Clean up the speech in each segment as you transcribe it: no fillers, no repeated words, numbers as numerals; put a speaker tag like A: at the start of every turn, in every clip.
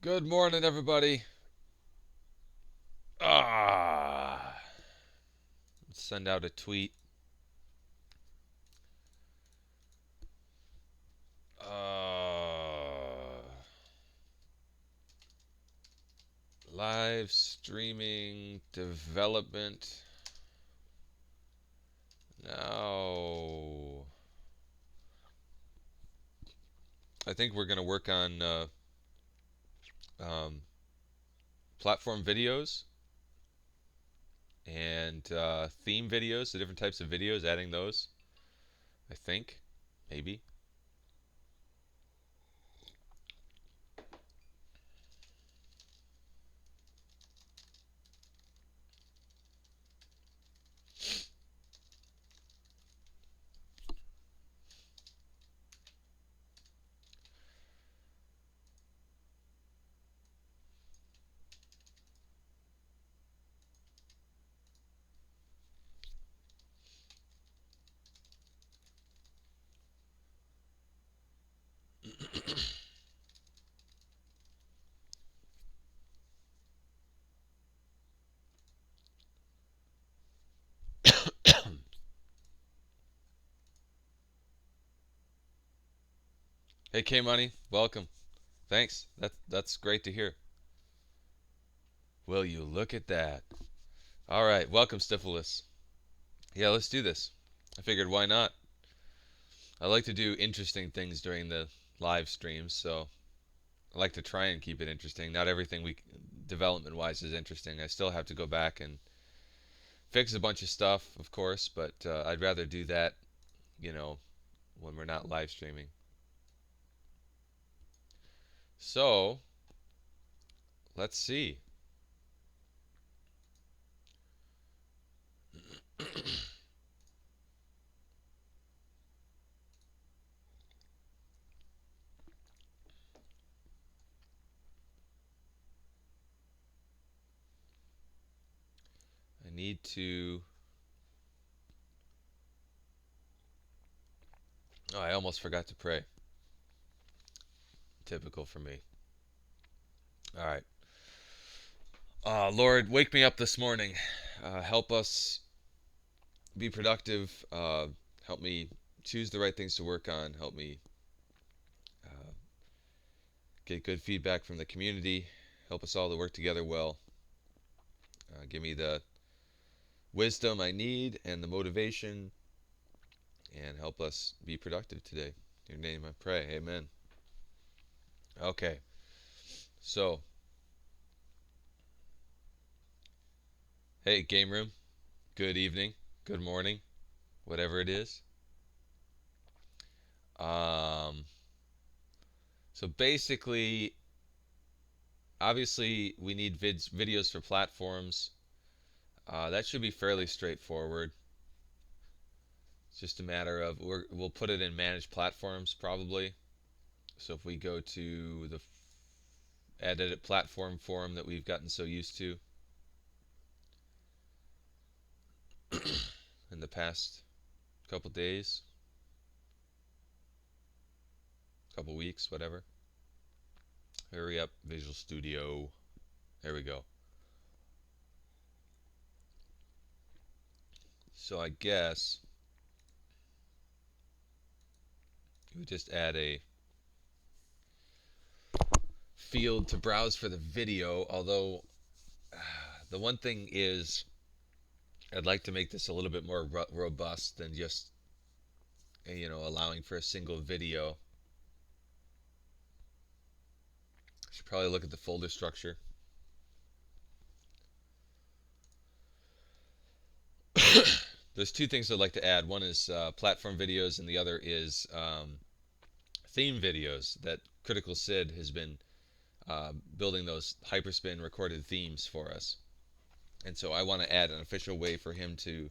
A: Good morning, everybody. Ah, let's send out a tweet. Uh, Live streaming development. Now, I think we're going to work on um, platform videos and theme videos, the different types of videos, adding those. I think, maybe. Hey, K Money, welcome. Thanks. That's great to hear. Will you look at that? All right, welcome, Stifilus. Yeah, let's do this. I figured why not? I like to do interesting things during the live streams, so I like to try and keep it interesting. Not everything we development wise is interesting. I still have to go back and fix a bunch of stuff, of course, but I'd rather do that, you know, when we're not live streaming. So, let's see. I need to. Oh, I almost forgot to pray. Typical for me. All right. Lord, wake me up this morning. Help us be productive. Help me choose the right things to work on. Help me uh, get good feedback from the community. Help us all to work together well. Give me the wisdom I need and the motivation, and help us be productive today. In your name I pray. Amen. Okay. So, hey, game room. Good evening. Good morning. Whatever it is. Um, so basically, obviously, we need videos for platforms. That should be fairly straightforward. It's just a matter of we'll put it in managed platforms probably. So if we go to the edit platform forum that we've gotten so used to in the past couple days, couple weeks, whatever. Hurry up, Visual Studio. There we go. So I guess we just add a field to browse for the video, although the one thing is I'd like to make this a little bit more robust than just allowing for a single video. Should probably look at the folder structure. There's two things I'd like to add. One is platform videos, and the other is theme videos that Critical Sid has been building those hyperspin recorded themes for us. And so I want to add an official way for him to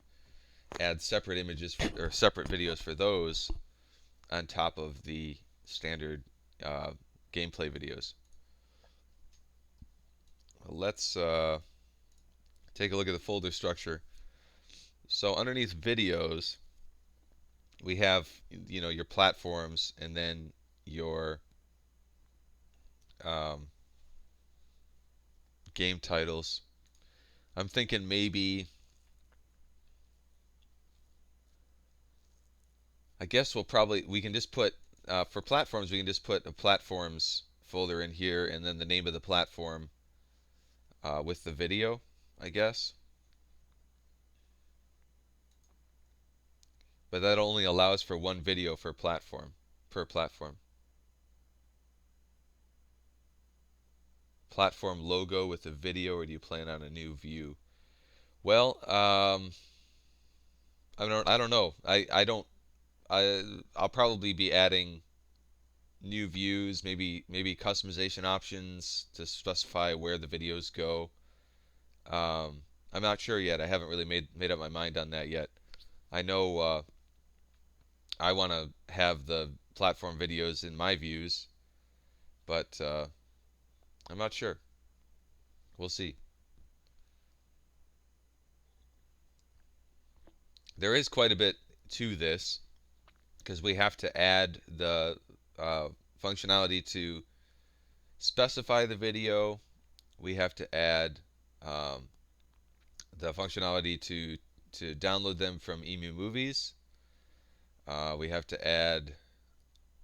A: add separate images or separate videos for those on top of the standard gameplay videos. Let's take a look at the folder structure. So underneath videos, we have your platforms, and then your game titles. I'm thinking maybe, I guess we can just put, for platforms, we can just put a platforms folder in here and then the name of the platform with the video, I guess. But that only allows for one video per platform. Platform logo with a video, or do you plan on a new view? Well, I don't know. I don't I'll probably be adding new views, maybe customization options to specify where the videos go. I'm not sure yet. I haven't really made up my mind on that yet. I know I want to have the platform videos in my views, but I'm not sure. We'll see. There is quite a bit to this because we have to add the functionality to specify the video. We have to add um, the functionality to download them from Emu Movies. We have to add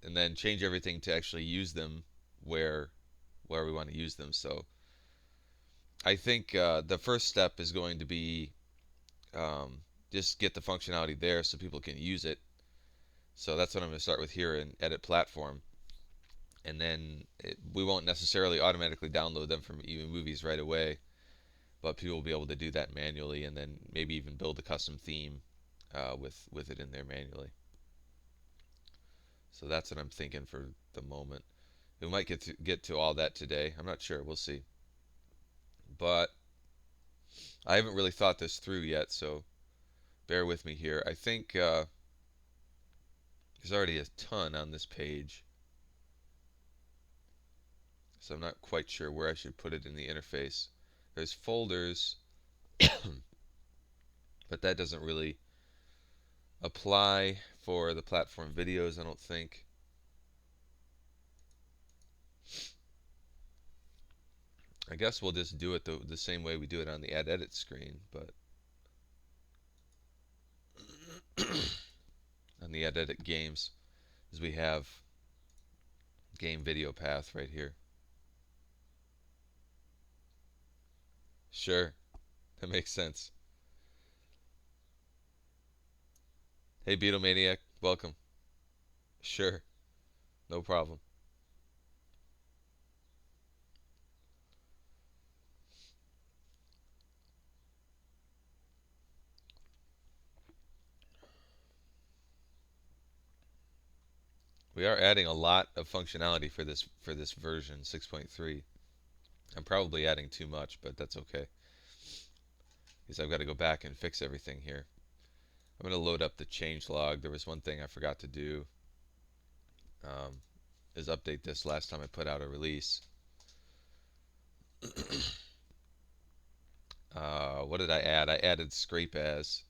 A: and then change everything to actually use them where where we want to use them. So I think the first step is going to be um, just get the functionality there so people can use it. So that's what I'm going to start with here in Edit Platform. And then we won't necessarily automatically download them from Emu Movies right away, but people will be able to do that manually, and then maybe even build a custom theme with it in there manually. So that's what I'm thinking for the moment. We might get to all that today. I'm not sure. We'll see. But I haven't really thought this through yet, so bear with me here. I think there's already a ton on this page, so I'm not quite sure where I should put it in the interface. There's folders, but that doesn't really apply for the platform videos, I don't think. I guess we'll just do it the same way we do it on the Add Edit screen, but on the Add Edit games, is we have game video path right here. Sure, that makes sense. Hey Beatlemaniac, welcome. Sure, no problem. We are adding a lot of functionality for this version 6.3. I'm probably adding too much, but that's okay, because I've got to go back and fix everything here. I'm going to load up the changelog. There was one thing I forgot to do, is update this last time I put out a release. What did I add? I added scrape as.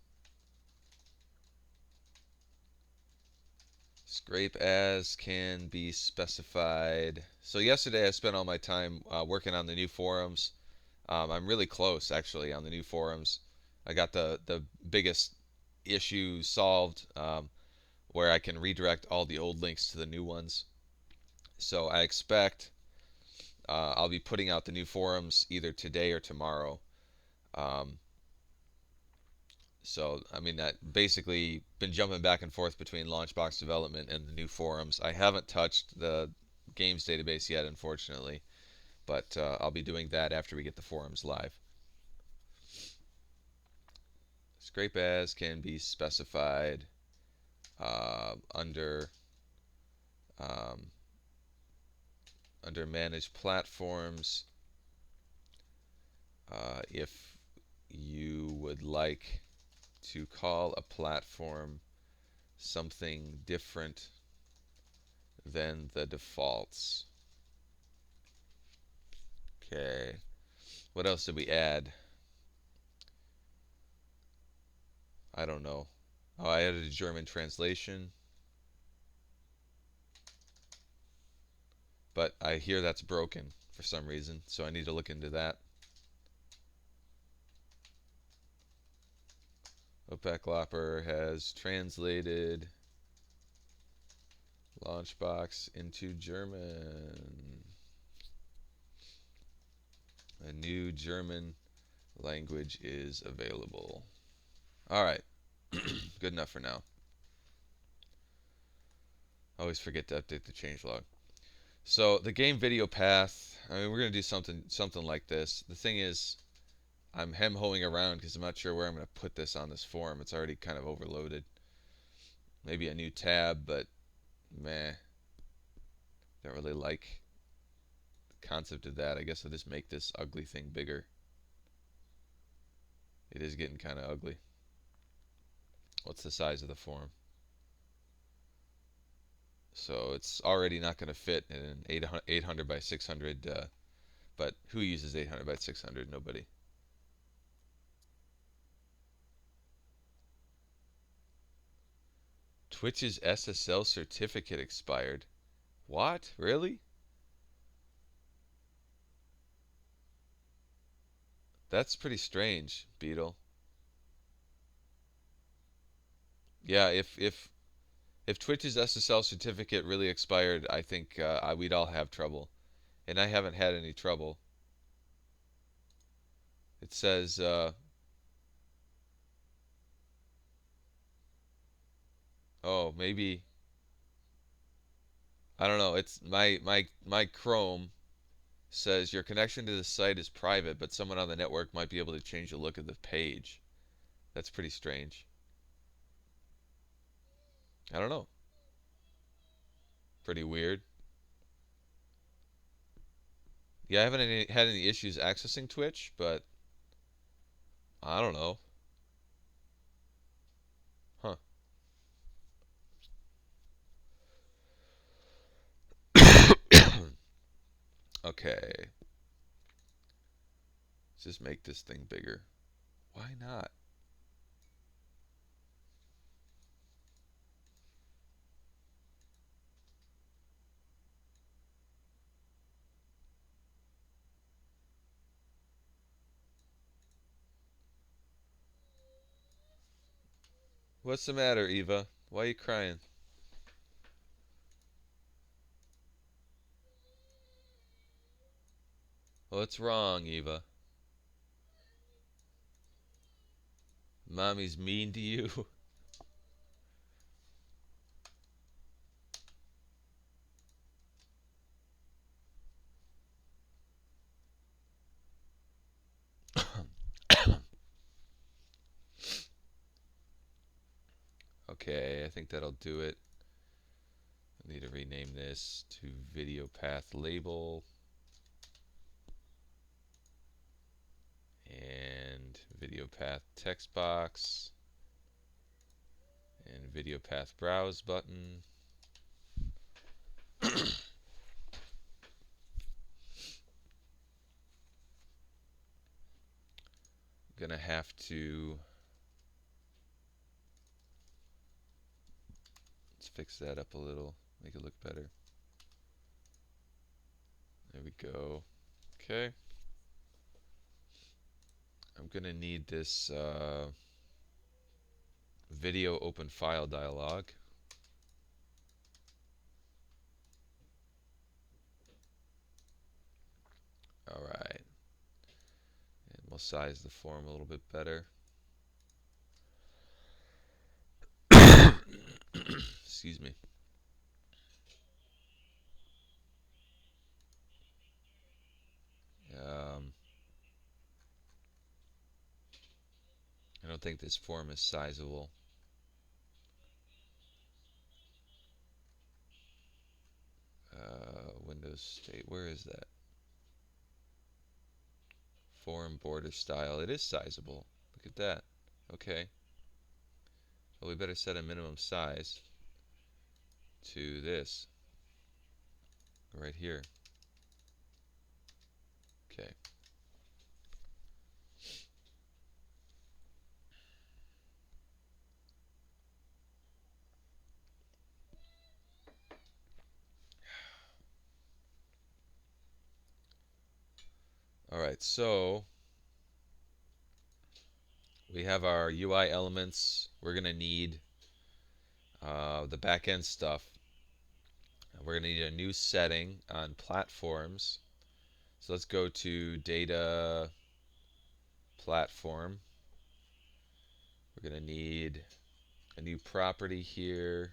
A: Scrape as can be specified. So yesterday I spent all my time working on the new forums. I'm really close actually on the new forums. I got the biggest issue solved, where I can redirect all the old links to the new ones. So I expect I'll be putting out the new forums either today or tomorrow. Um, so I mean, that basically been jumping back and forth between LaunchBox development and the new forums. I haven't touched the games database yet, unfortunately, but I'll be doing that after we get the forums live. Scrape as can be specified under under manage platforms if you would like to call a platform something different than the defaults. Okay, what else did we add? I don't know. Oh, I added a German translation, but I hear that's broken for some reason, so I need to look into that. Opaklopper has translated LaunchBox into German. A new German language is available. All right. Good enough for now. I always forget to update the changelog. So the game video path. I mean, we're gonna do something like this. The thing is, I'm hem-hoeing around because I'm not sure where I'm gonna put this on this form. It's already kind of overloaded. Maybe a new tab, but meh. Don't really like the concept of that. I guess I'll just make this ugly thing bigger. It is getting kind of ugly. What's the size of the form? So it's already not going to fit in an 800 by 600. But who uses 800 by 600? Nobody. Twitch's SSL certificate expired. What? Really? That's pretty strange, Beetle. Yeah, if Twitch's SSL certificate really expired, I think we'd all have trouble. And I haven't had any trouble. It says, oh, maybe, I don't know. It's my Chrome says your connection to the site is private, but someone on the network might be able to change the look of the page. That's pretty strange. I don't know. Pretty weird. Yeah, I haven't had any issues accessing Twitch, but I don't know. Huh. Okay. Let's just make this thing bigger. Why not? What's the matter, Eva? Why are you crying? What's wrong, Eva? Mommy's mean to you? Okay, I think that'll do it. I need to rename this to video path label and video path text box and video path browse button. Gonna have to, let's fix that up a little, make it look better. There we go. Okay. I'm gonna need this video open file dialog. All right. And we'll size the form a little bit better. Excuse me. Um, I don't think this form is sizable. Windows State, where is that? Form border style. It is sizable. Look at that. Okay. Well, we better set a minimum size to this right here. Okay. All right, so we have our UI elements. We're going to need the backend stuff. We're going to need a new setting on platforms. So let's go to data platform. We're going to need a new property here.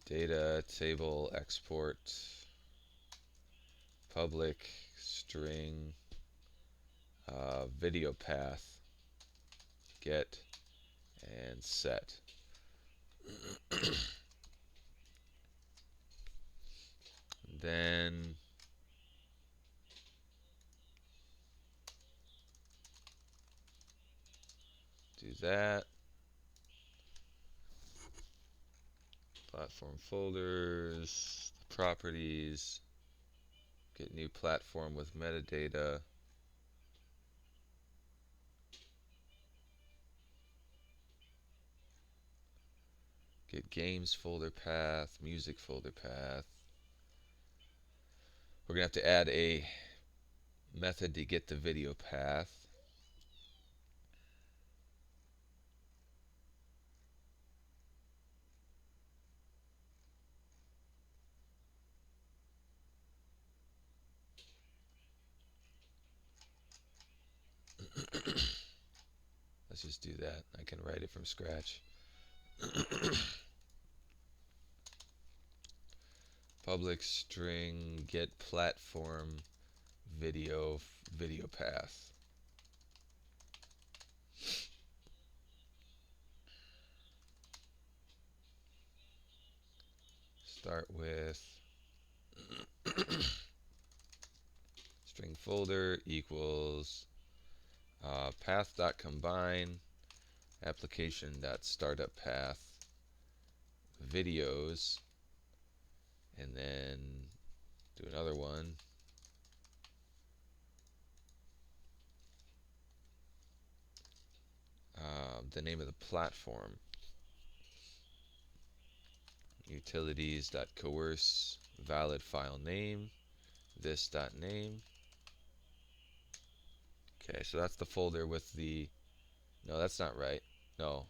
A: Data table export public string video path get and set. Then do that. Platform folders, properties, get new platform with metadata. Get games folder path, music folder path. We're going to have to add a method to get the video path. Let's just do that. I can write it from scratch. Public string get platform video path. Start with string folder equals path.combine application.startup path videos, and then do another one. The name of the platform, utilities.coerce valid file name, this.name. Okay, so that's the folder with the, no, that's not right. No,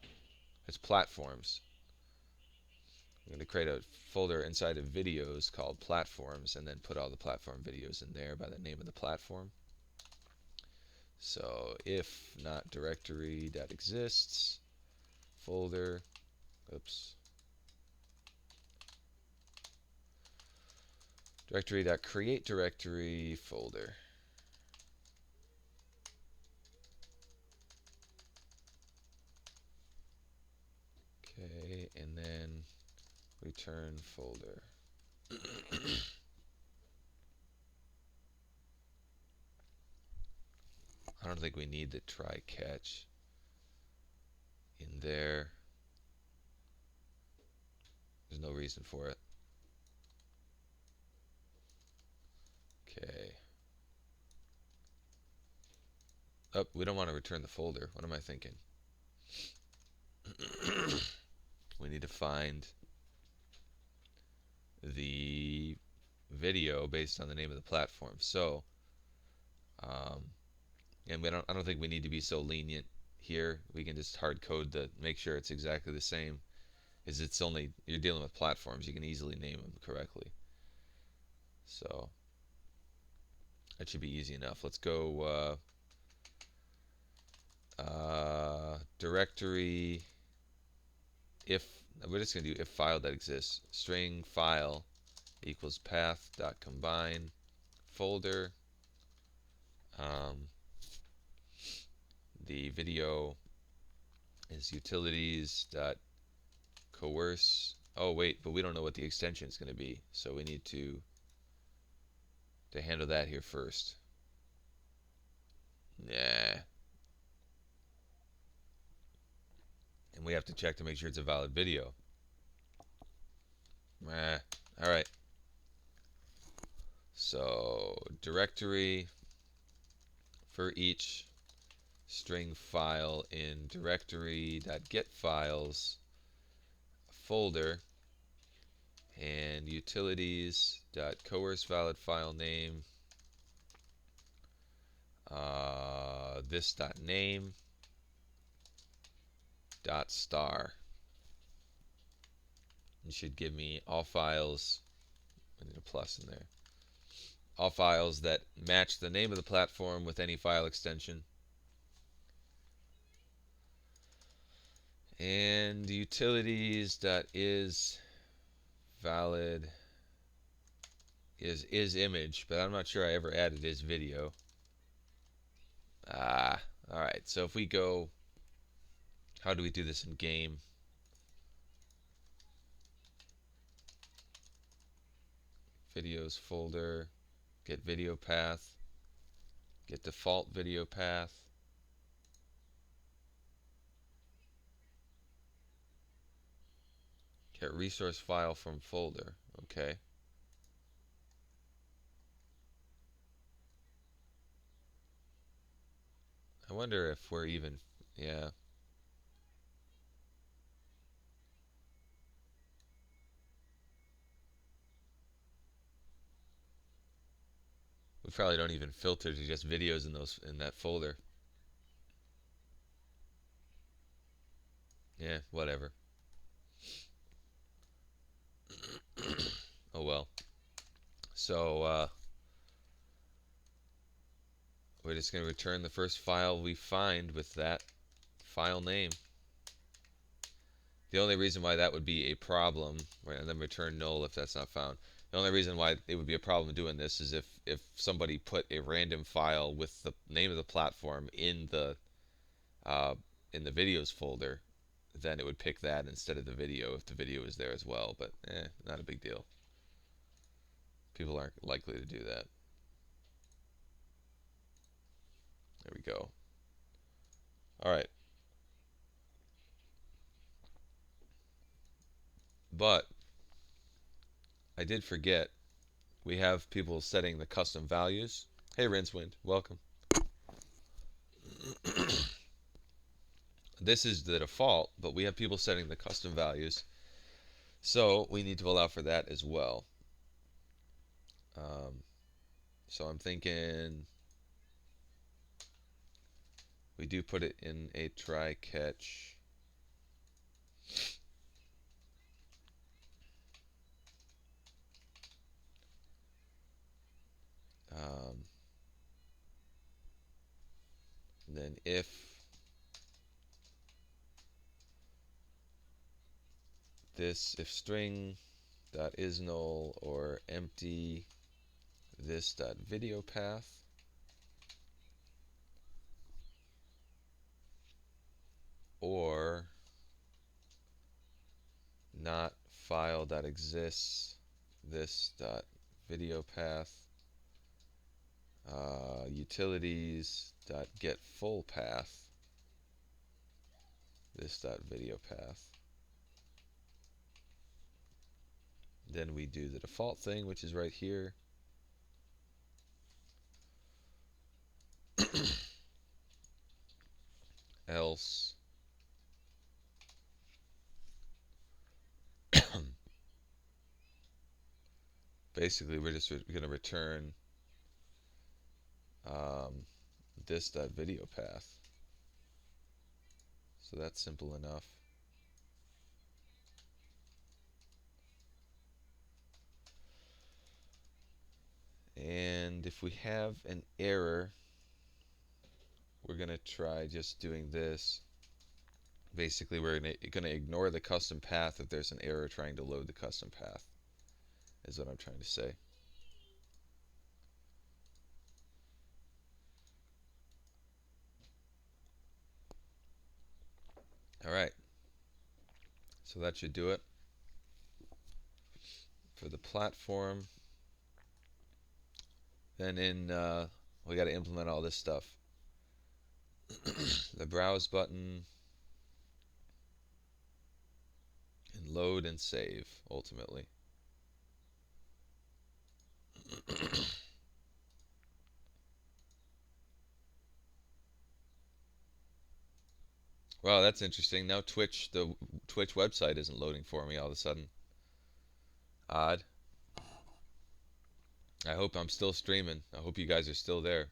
A: it's platforms. I'm going to create a folder inside of videos called platforms and then put all the platform videos in there by the name of the platform. So if not directory that exists folder, oops, directory.create directory folder. Okay, and then return folder. I don't think we need the try catch in there. There's no reason for it. Okay. Oh, we don't want to return the folder. What am I thinking? We need to find the video based on the name of the platform. So, and I don't think we need to be so lenient here. We can just hard code to make sure it's exactly the same. Is it's only you're dealing with platforms, you can easily name them correctly. So that should be easy enough. Let's go directory if we're just going to do if file that exists. String file equals path.combine folder. The video is utilities.coerce. Oh wait, but we don't know what the extension is going to be, so we need to handle that here first. Nah. And we have to check to make sure it's a valid video. Alright. So directory for each string file in directory.getFiles folder, and utilities.coerce valid file name This dot name dot star. It should give me all files. I need a plus in there. All files that match the name of the platform with any file extension. And utilities dot is valid is image, but I'm not sure I ever added is video. All right. So if we go, how do we do this in game? Videos folder, get video path, get default video path. Get resource file from folder. Okay. I wonder if we're even, yeah. We probably don't even filter to just videos in that folder. Yeah, whatever. Oh well. So we're just going to return the first file we find with that file name. The only reason why that would be a problem, right, and then return null if that's not found. The only reason why it would be a problem doing this is if somebody put a random file with the name of the platform uh, in the videos folder, then it would pick that instead of the video if the video is there as well. But not a big deal. People aren't likely to do that. There we go. All right. But I did forget we have people setting the custom values. Hey, Rincewind, welcome. This is the default, but we have people setting the custom values. So we need to allow for that as well. So I'm thinking we do put it in a try catch. Then if string dot is null or empty this dot video path, or not file dot exists this dot video path, utilities dot get full path this dot video path. Then we do the default thing, which is right here. Else basically we're just going to return this dot video path. So that's simple enough. And if we have an error, we're going to try just doing this. Basically, we're going to ignore the custom path if there's an error trying to load the custom path, is what I'm trying to say. All right. So that should do it for the platform. Then we got to implement all this stuff. The browse button, and load and save ultimately. Wow, that's interesting. Now the Twitch website isn't loading for me all of a sudden. Odd. I hope I'm still streaming. I hope you guys are still there.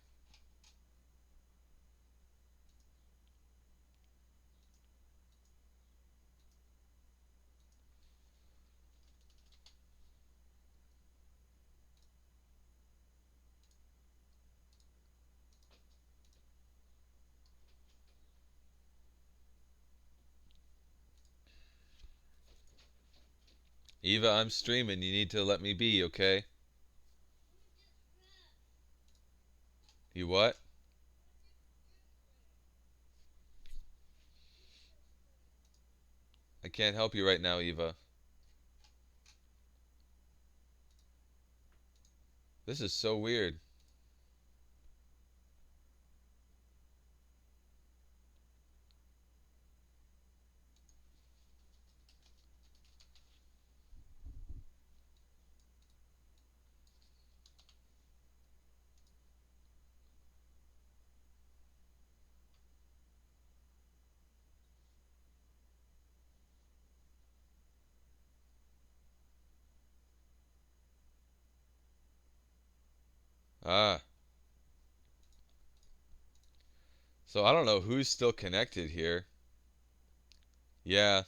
A: Eva, I'm streaming. You need to let me be, okay? You what? I can't help you right now, Eva. This is so weird. Ah, so I don't know who's still connected here. Yeah.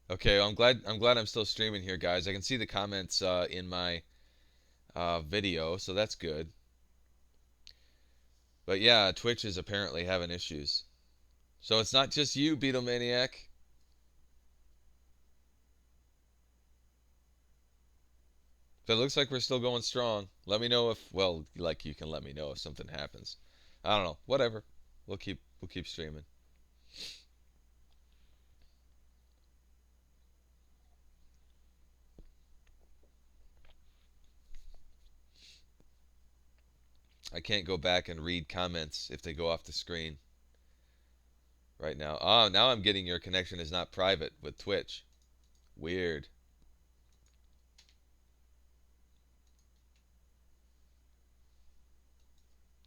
A: Okay, well, I'm glad I'm still streaming here, guys. I can see the comments in my video, so that's good. But yeah, Twitch is apparently having issues. So it's not just you, Beatlemaniac. But it looks like we're still going strong. Let me know if, well, like you can let me know if something happens. I don't know. Whatever. We'll keep streaming. I can't go back and read comments if they go off the screen right now. Oh, now I'm getting your connection is not private with Twitch. Weird.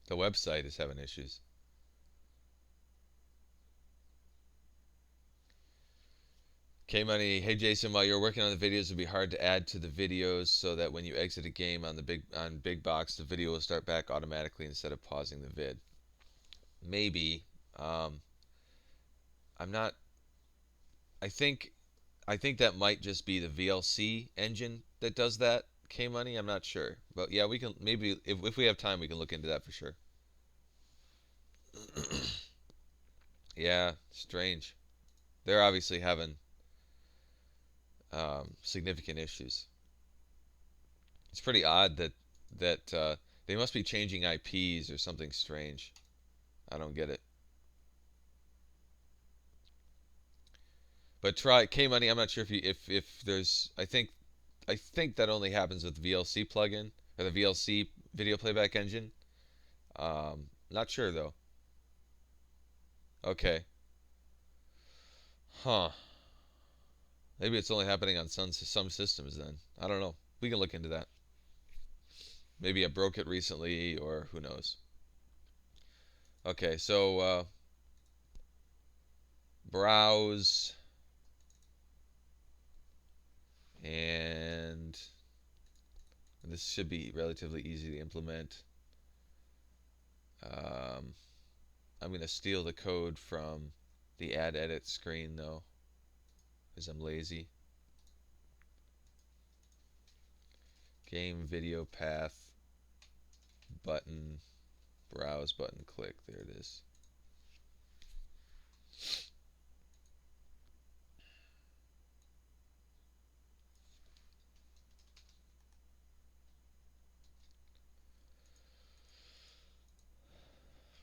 A: The website is having issues. K Money, hey Jason, while you're working on the videos, it'll be hard to add to the videos so that when you exit a game on the big box, the video will start back automatically instead of pausing the vid. Maybe. Um, I'm not. I think I think that might just be the VLC engine that does that. K Money, I'm not sure, but yeah, we can maybe if we have time, we can look into that for sure. Yeah, strange. They're obviously having significant issues. It's pretty odd that they must be changing IPs or something strange. I don't get it. But try K Money. I'm not sure if there's. I think that only happens with the VLC plugin or the VLC video playback engine. Not sure though. Okay. Huh. Maybe it's only happening on some systems then. I don't know. We can look into that. Maybe I broke it recently or who knows. Okay, so browse and this should be relatively easy to implement. Um, I'm going to steal the code from the add edit screen though, because I'm lazy. Game video path button, browse button, click. There it is.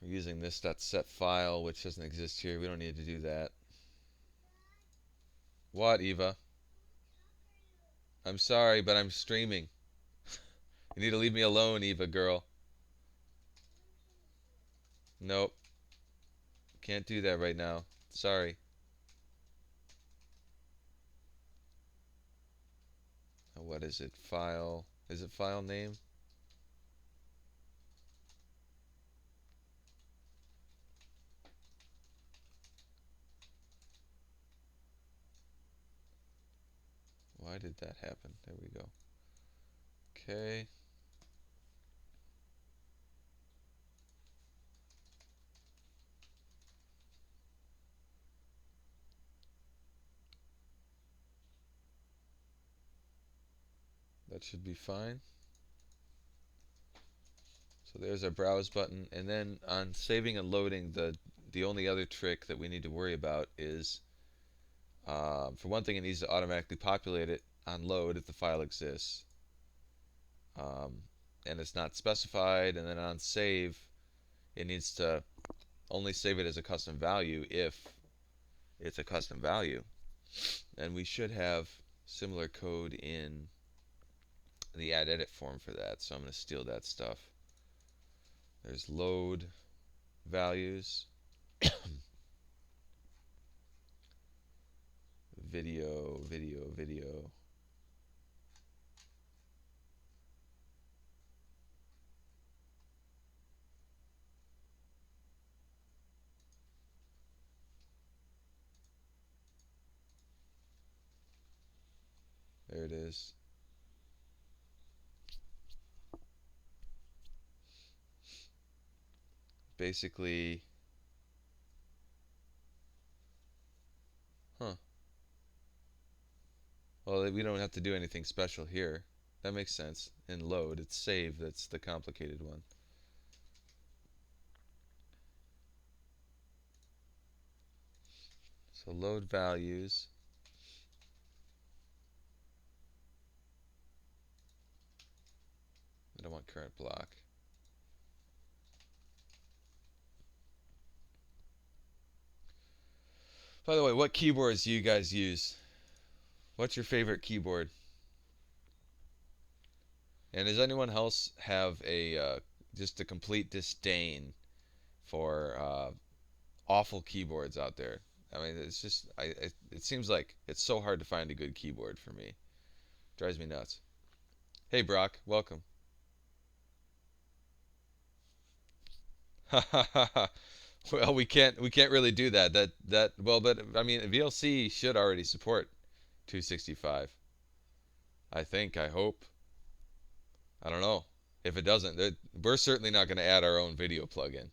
A: We're using this .set file, which doesn't exist here. We don't need to do that. What, Eva? I'm sorry, but I'm streaming. You need to leave me alone, Eva girl. Nope. Can't do that right now. Sorry. What is it? File. Is it file name? Why did that happen? There we go. Okay. That should be fine. So there's our browse button, and then on saving and loading, the only other trick that we need to worry about is, for one thing, it needs to automatically populate it, on load if the file exists, um, and it's not specified, and then on save it needs to only save it as a custom value if it's a custom value. And we should have similar code in the add edit form for that, so I'm going to steal that stuff. There's load values, video. There it is. Basically, huh. Well, we don't have to do anything special here. That makes sense. In load, it's save that's the complicated one. So load values. I don't want current block. By the way, what keyboards do you guys use? What's your favorite keyboard? And does anyone else have a just a complete disdain for awful keyboards out there? I mean, it's just it seems like it's so hard to find a good keyboard for me. Drives me nuts. Hey Brock, welcome. Well, we can't really do that. That well, but I mean, VLC should already support 265. I think. I hope. I don't know. If it doesn't, we're certainly not going to add our own video plugin.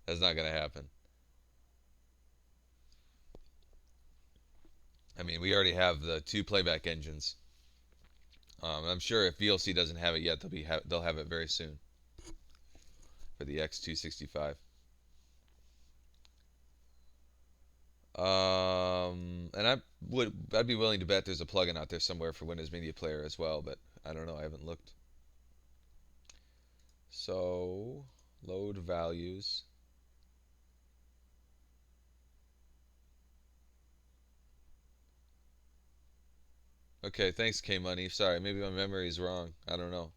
A: That's not going to happen. I mean, we already have the two playback engines. I'm sure if VLC doesn't have it yet, they'll have it very soon for the X265. And I'd be willing to bet there's a plugin out there somewhere for Windows Media Player as well, but I don't know. I haven't looked. So load values. Okay, thanks K Money. Sorry, maybe my memory is wrong. I don't know.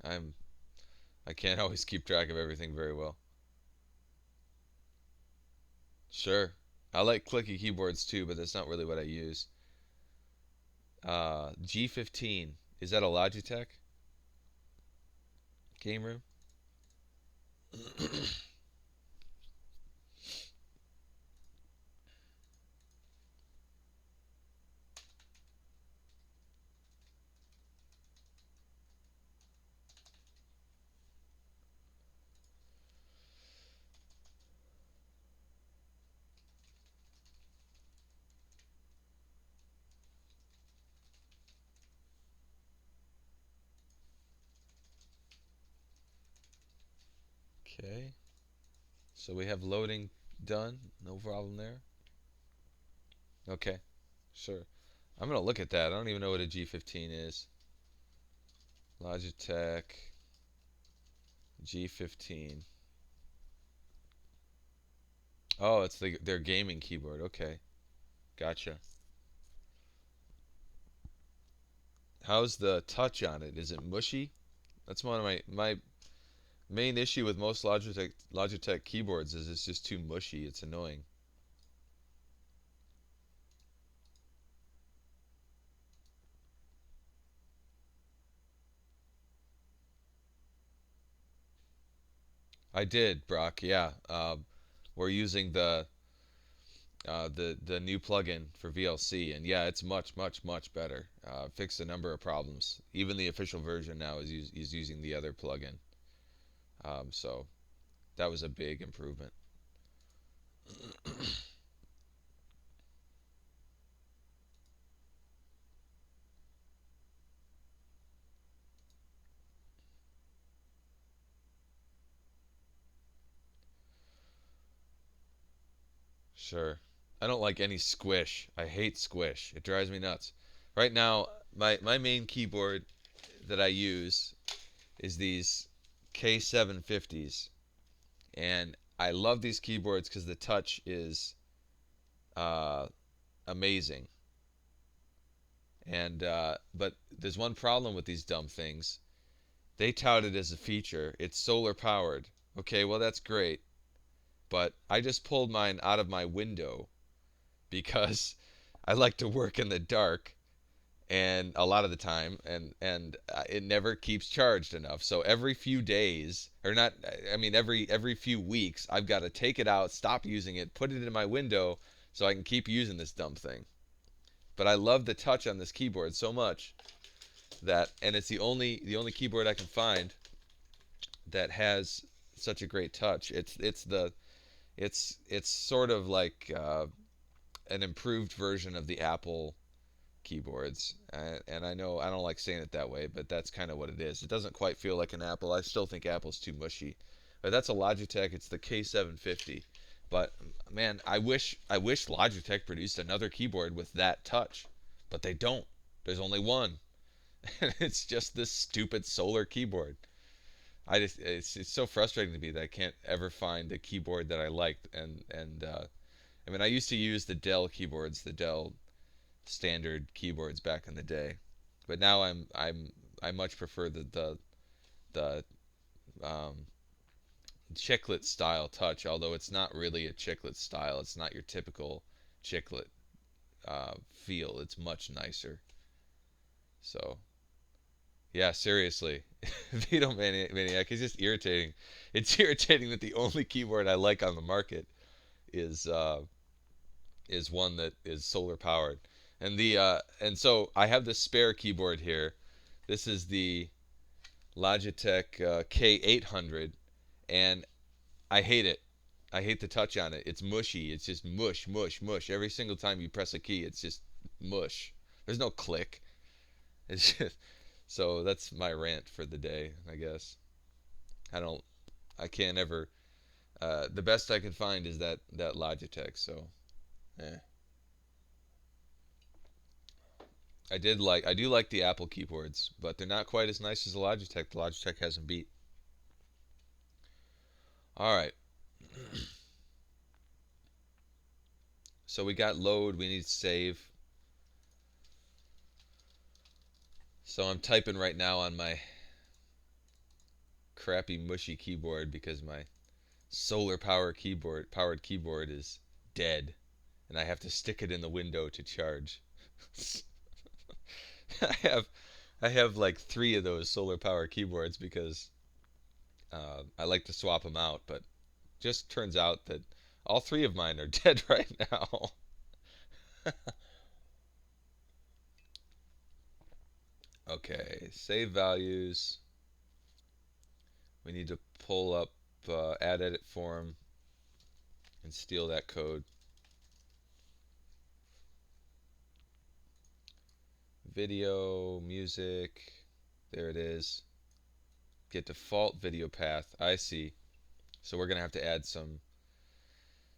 A: I'm I can't always keep track of everything very well. Sure. I like clicky keyboards too, but that's not really what I use. G15. Is that a Logitech game room? Okay. So we have loading done. No problem there. Okay. Sure. I'm gonna look at that. I don't even know what a G15 is. Logitech G15. Oh, it's their gaming keyboard. Okay. Gotcha. How's the touch on it? Is it mushy? That's one of my main issue with most Logitech keyboards is it's just too mushy. It's annoying. I did, Brock. Yeah. We're using the new plugin for VLC, and yeah, it's much better. Fixed a number of problems. Even the official version now is using the other plugin. So that was a big improvement. Sure. I don't like any squish. I hate squish. It drives me nuts. Right now, my main keyboard that I use is these K750s, and I love these keyboards because the touch is uh, amazing. And but there's one problem with these dumb things. They tout it as a feature. It's solar powered. Okay, well that's great, but I just pulled mine out of my window because I like to work in the dark and a lot of the time and it never keeps charged enough. So every few days or not I mean every few weeks I've got to take it out, stop using it, put it in my window so I can keep using this dumb thing. But I love the touch on this keyboard so much that and it's the only keyboard I can find that has such a great touch. It's sort of like an improved version of the Apple keyboards, and I know I don't like saying it that way, but that's kind of what it is. It doesn't quite feel like an Apple. I still think Apple's too mushy, but that's a Logitech. It's the K750. But man, I wish Logitech produced another keyboard with that touch, but they don't. There's only one, and it's just this stupid solar keyboard. It's so frustrating to me that I can't ever find a keyboard that I liked, and I mean I used to use the Dell keyboards, the Dell standard keyboards back in the day, but now I much prefer the um, chiclet style touch. Although it's not really a chiclet style, it's not your typical chiclet feel. It's much nicer. So yeah, seriously, Vito Maniac is just irritating. It's irritating that the only keyboard I like on the market is one that is solar powered. And so I have the spare keyboard here. This is the Logitech K800, and I hate it. I hate the touch on it. It's mushy. It's just mush, mush, mush. Every single time you press a key, it's just mush. There's no click. It's just so that's my rant for the day, I guess. I don't. I can't ever. The best I can find is that Logitech. So, eh. I do like the Apple keyboards, but they're not quite as nice as the Logitech. The Logitech hasn't beat. All right. So we got load, we need save. So I'm typing right now on my crappy mushy keyboard because my powered keyboard is dead and I have to stick it in the window to charge. I have I have like 3 of those solar power keyboards because I like to swap them out, but just turns out that all 3 of mine are dead right now. Okay, save values. We need to pull up add edit form and steal that code. Video, music, there it is. Get default video path. I see. So we're going to have to add some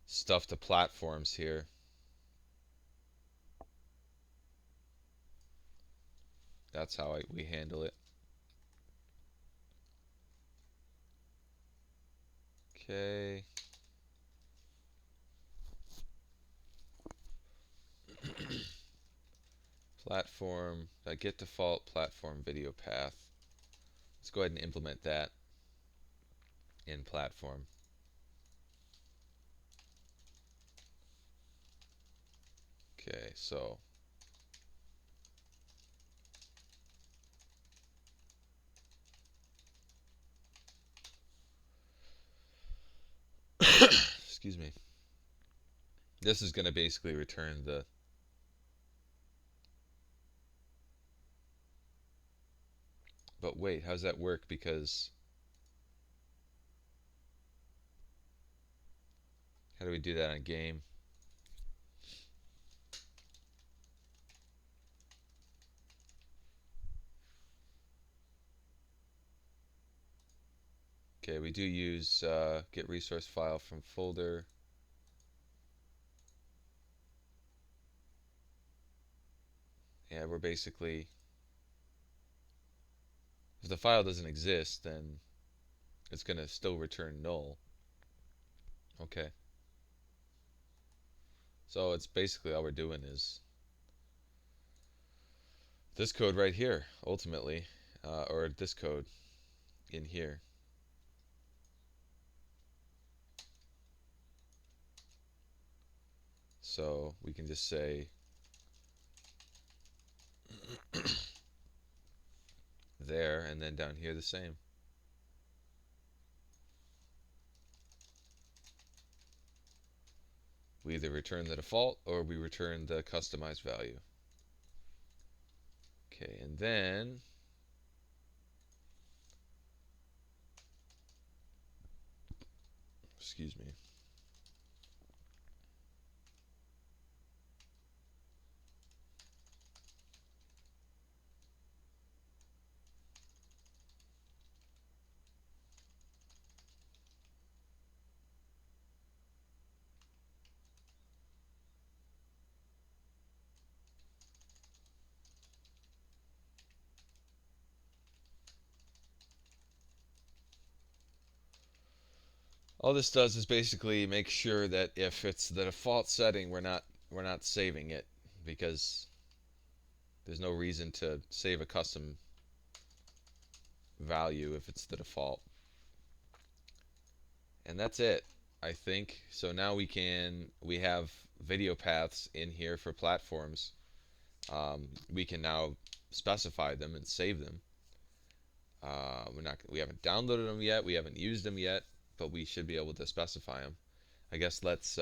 A: stuff to platforms here. That's how we handle it. Okay. Platform, get default platform video path. Let's go ahead and implement that in platform. Okay, so excuse me. This is going to basically return the but wait, how's that work? Because how do we do that on game? Okay, we do use get resource file from folder. Yeah, we're basically If the file doesn't exist, then it's going to still return null. Okay. So it's basically all we're doing is this code right here, ultimately, or this code in here. So we can just say there, and then down here the same. We either return the default or we return the customized value. Okay, and then excuse me. All this does is basically make sure that if it's the default setting, we're not saving it, because there's no reason to save a custom value if it's the default. And that's it, I think. So now we have video paths in here for platforms. We can now specify them and save them. We haven't downloaded them yet. We haven't used them yet, but we should be able to specify them. I guess let's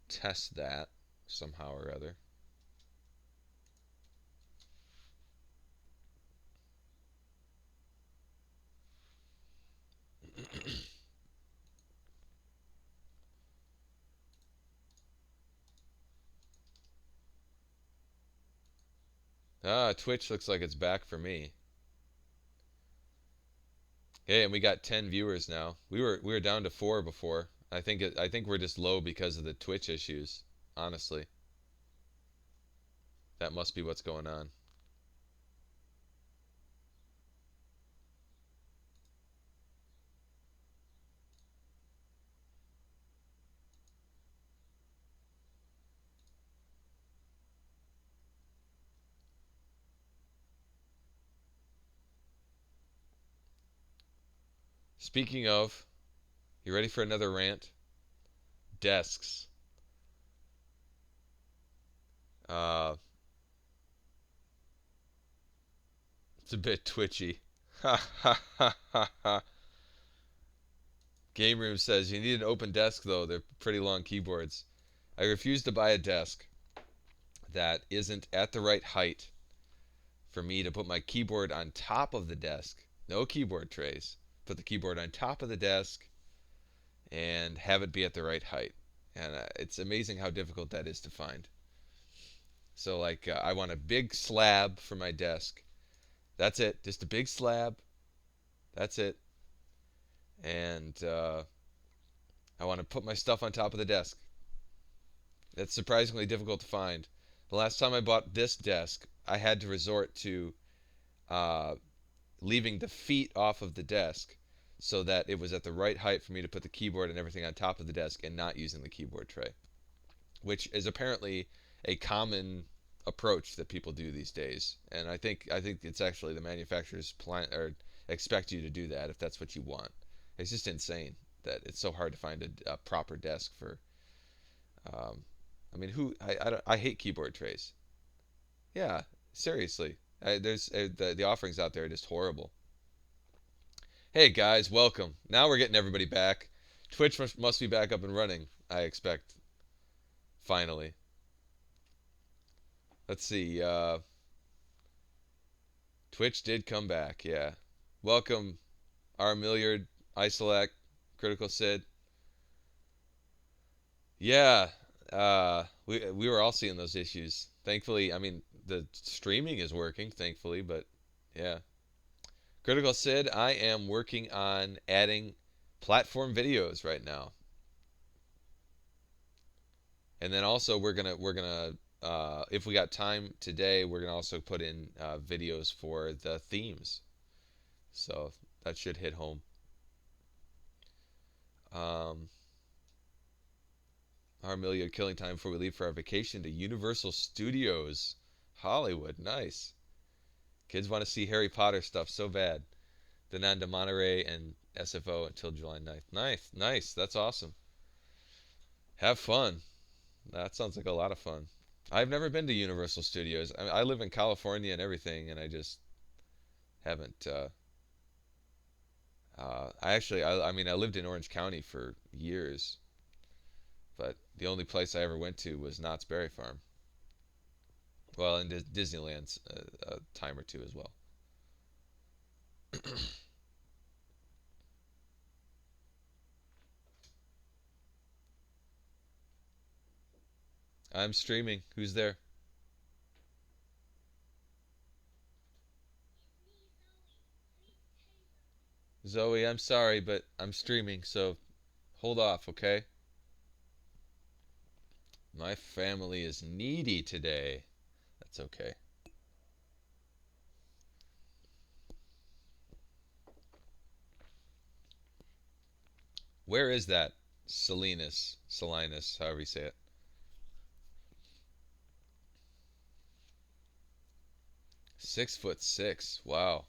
A: test that somehow or other. Twitch looks like it's back for me. Okay, and we got 10 viewers now. We were down to 4 before. I think we're just low because of the Twitch issues, honestly. That must be what's going on. Speaking of, you ready for another rant? Desks. Uh, it's a bit twitchy. Ha ha ha ha ha. Game Room says you need an open desk though. They're pretty long keyboards. I refuse to buy a desk that isn't at the right height for me to put my keyboard on top of the desk. No keyboard trays. Put the keyboard on top of the desk and have it be at the right height. And it's amazing how difficult that is to find. So like I want a big slab for my desk. That's it. Just a big slab. That's it. And I want to put my stuff on top of the desk. It's surprisingly difficult to find. The last time I bought this desk, I had to resort to uh, leaving the feet off of the desk so that it was at the right height for me to put the keyboard and everything on top of the desk and not using the keyboard tray, which is apparently a common approach that people do these days. And I think it's actually the manufacturers plan or expect you to do that if that's what you want. It's just insane that it's so hard to find a proper desk for. I mean, I hate keyboard trays. Yeah, seriously. There's the offerings out there are just horrible. Hey guys, welcome. Now we're getting everybody back. Twitch must be back up and running, I expect. Finally. Let's see. Twitch did come back, yeah. Welcome, R. Milliard, Isolak, Critical Sid. Yeah, we were all seeing those issues. Thankfully, I mean, the streaming is working, thankfully, but yeah. Critical Sid, I am working on adding platform videos right now. And then also we're gonna if we got time today, we're gonna also put in videos for the themes. So that should hit home. Um, our million killing time before we leave for our vacation to Universal Studios, Hollywood. Nice. Kids want to see Harry Potter stuff so bad. Then on to Monterey and SFO until July 9th. Nice, nice. That's awesome. Have fun. That sounds like a lot of fun. I've never been to Universal Studios. I live in California and everything, and I just haven't. I mean, I lived in Orange County for years, but the only place I ever went to was Knott's Berry Farm. Well, and Disneyland's a time or two as well. I'm streaming. Who's there? Zoe, I'm sorry, but I'm streaming, so hold off, okay? My family is needy today. That's okay. Where is that? Salinas, however you say it. 6'6". Wow.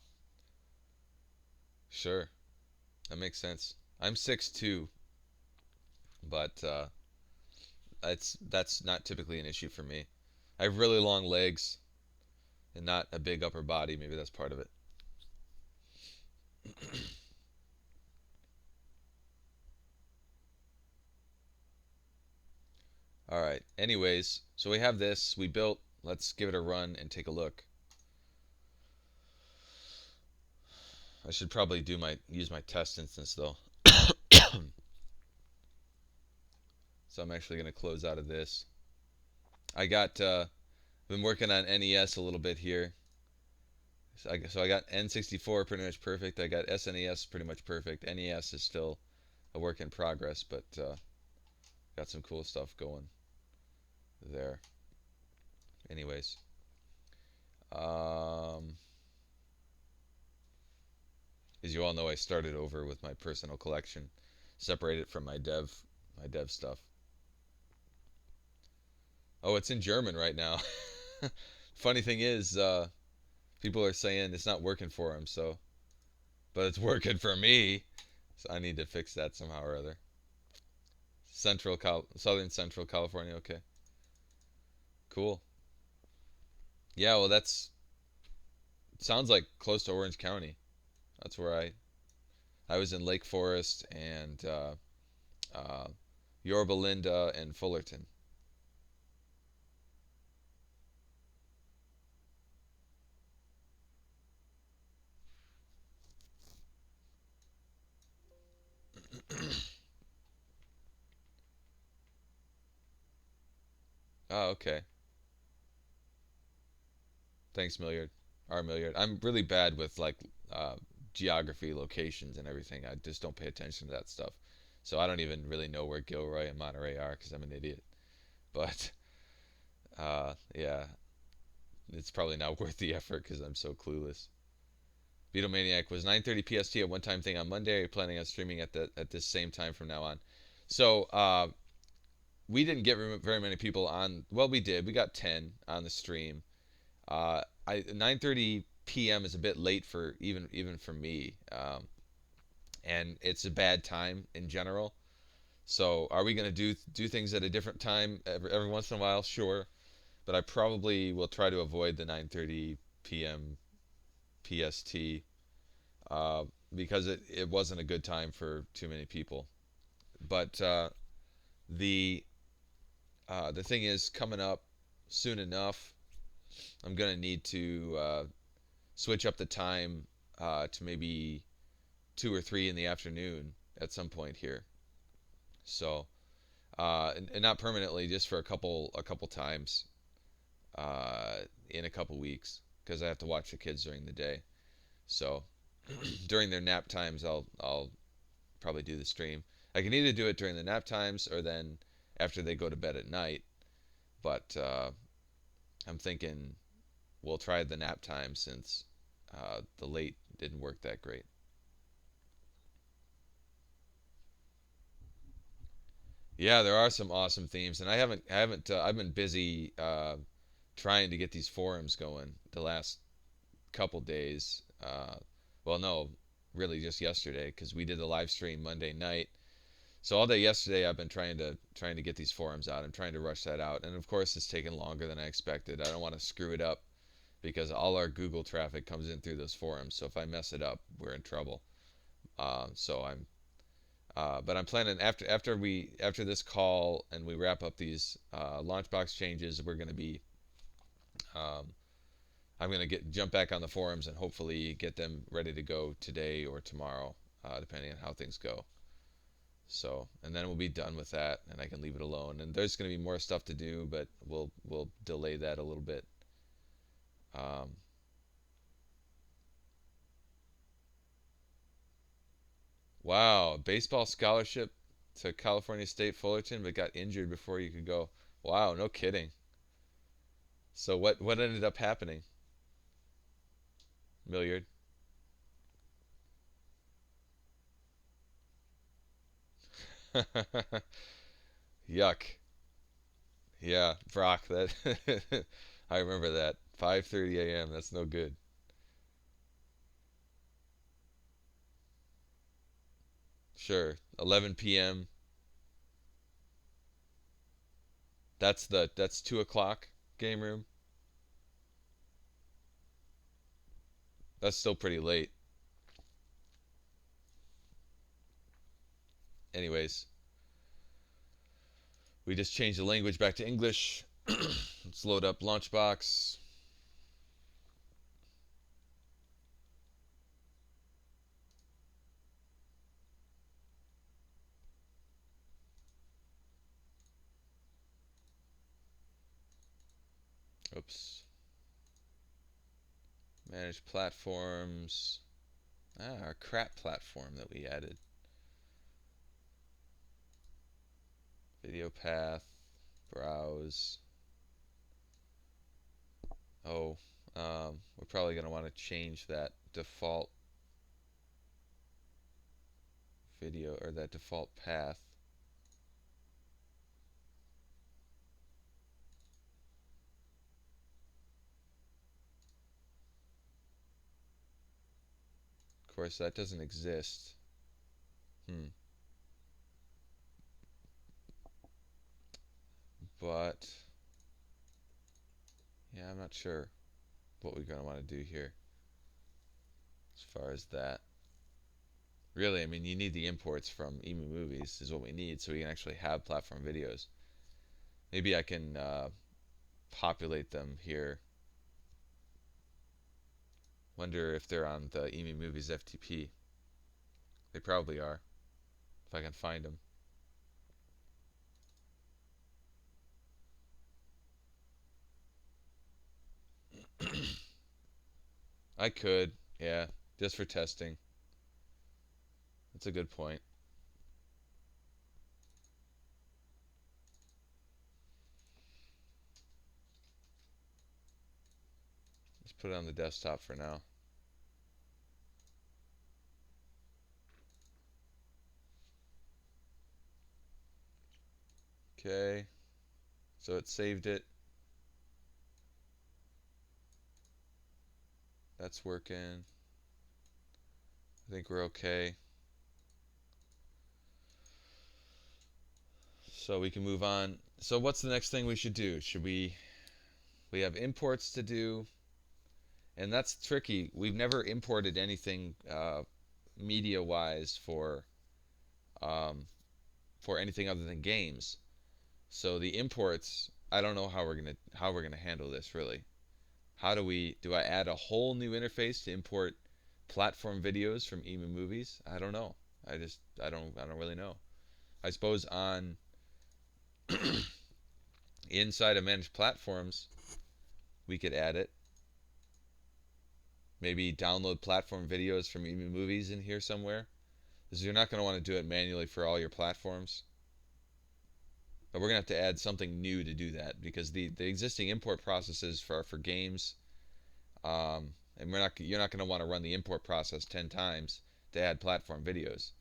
A: Sure. That makes sense. I'm 6'2", but that's not typically an issue for me. I have really long legs and not a big upper body. Maybe that's part of it. All right. Anyways, so we have this. We built. Let's give it a run and take a look. I should probably use my test instance though. So I'm actually going to close out of this. I got been working on NES a little bit here. So I got N64 pretty much perfect. I got SNES pretty much perfect. NES is still a work in progress, but got some cool stuff going there. Anyways, um, as you all know, I started over with my personal collection, separated from my dev stuff. Oh, it's in German right now. Funny thing is, people are saying it's not working for them, so but it's working for me. So I need to fix that somehow or other. Southern Central California. Okay, cool. Yeah, well, that's sounds like close to Orange County. That's where I was in Lake Forest and uh, Yorba Linda and Fullerton. Oh, okay. Thanks, Milliard. R Milliard. I'm really bad with like uh, geography, locations, and everything. I just don't pay attention to that stuff. So I don't even really know where Gilroy and Monterey are because I'm an idiot. But yeah, it's probably not worth the effort because I'm so clueless. Beatlemaniac was 9:30 PST a one-time thing on Monday. Are you planning on streaming at this same time from now on? So we didn't get very many people on. Well, we did. We got 10 on the stream. 9:30 p.m. is a bit late for even for me, and it's a bad time in general. So, are we going to do things at a different time every once in a while? Sure, but I probably will try to avoid the 9:30 p.m. PST because it wasn't a good time for too many people. But the the thing is, coming up soon enough, I'm gonna need to switch up the time to maybe 2 or 3 in the afternoon at some point here. So, and not permanently, just for a couple times in a couple weeks, because I have to watch the kids during the day. So, during their nap times, I'll probably do the stream. I can either do it during the nap times or then after they go to bed at night. But I'm thinking we'll try the nap time since the late didn't work that great. Yeah, there are some awesome themes, and I've been busy trying to get these forums going the last couple days. Well, no, really just yesterday because we did the live stream Monday night. So all day yesterday I've been trying to get these forums out. I'm trying to rush that out, and of course it's taken longer than I expected. I don't want to screw it up because all our Google traffic comes in through those forums. So if I mess it up, we're in trouble. But I'm planning after this call and we wrap up these LaunchBox changes, we're going to be um, I'm going to get jump back on the forums and hopefully get them ready to go today or tomorrow, depending on how things go. So, and then we'll be done with that, and I can leave it alone. And there's going to be more stuff to do, but we'll delay that a little bit. Um, wow, baseball scholarship to California State Fullerton, but got injured before you could go. Wow, no kidding. So what ended up happening, Milliard? Yuck. Yeah, Brock. That I remember that. 5:30 a.m. That's no good. Sure. 11 p.m. That's 2 o'clock game room. That's still pretty late. Anyways, we just changed the language back to English. Let's load up LaunchBox. Oops. Manage platforms. Our crap platform that we added. Video path. Browse. Oh, we're probably going to want to change that default video or that default path. Of course, that doesn't exist. Hmm. But yeah, I'm not sure what we're going to want to do here as far as that. Really, I mean, you need the imports from Emu Movies is what we need so we can actually have platform videos. Maybe I can populate them here. Wonder if they're on the Emu Movies FTP. They probably are, if I can find them. I could, yeah, just for testing. That's a good point. Let's put it on the desktop for now. Okay, so it saved it. That's working. I think we're okay. So we can move on. So what's the next thing we should do? We have imports to do, and that's tricky. We've never imported anything media-wise um, for anything other than games. So the imports, I don't know how we're gonna handle this really. How do I add a whole new interface to import platform videos from Emu Movies? I don't know. I don't really know. I suppose on inside of managed platforms we could add it. Maybe download platform videos from Emu Movies in here somewhere. Because you're not going to want to do it manually for all your platforms. But we're gonna have to add something new to do that because the existing import processes for games, and you're not gonna want to run the import process 10 times to add platform videos.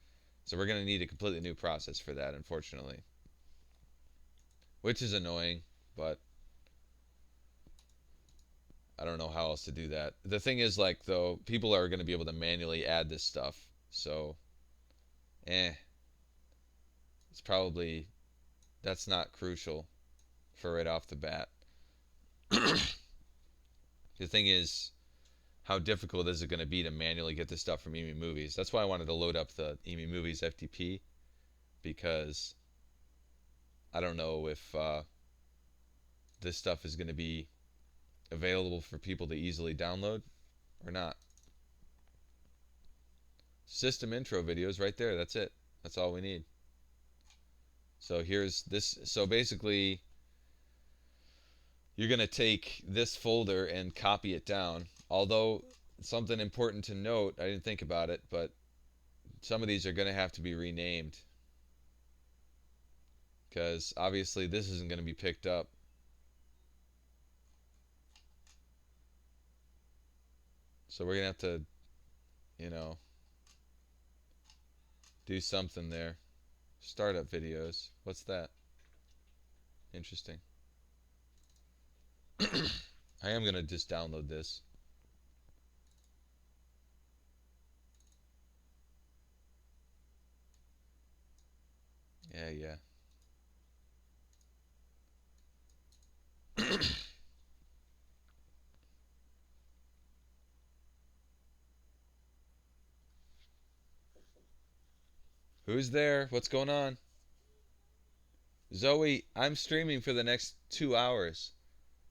A: So we're gonna need a completely new process for that, unfortunately, which is annoying, but I don't know how else to do that. The thing is, like, though, people are going to be able to manually add this stuff, so, eh, it's probably, that's not crucial for right off the bat. The thing is, how difficult is it going to be to manually get this stuff from EMI Movies? That's why I wanted to load up the EMI Movies FTP, because I don't know if this stuff is going to be available for people to easily download or not. System intro videos right there. That's it. That's all we need. So here's this. So basically, you're going to take this folder and copy it down. Although, something important to note, I didn't think about it, but some of these are going to have to be renamed. Because obviously this isn't going to be picked up. So we're going to have to, you know, do something there. Startup videos. What's that? Interesting. I am going to just download this. Yeah. Who's there? What's going on? Zoe, I'm streaming for the next 2 hours.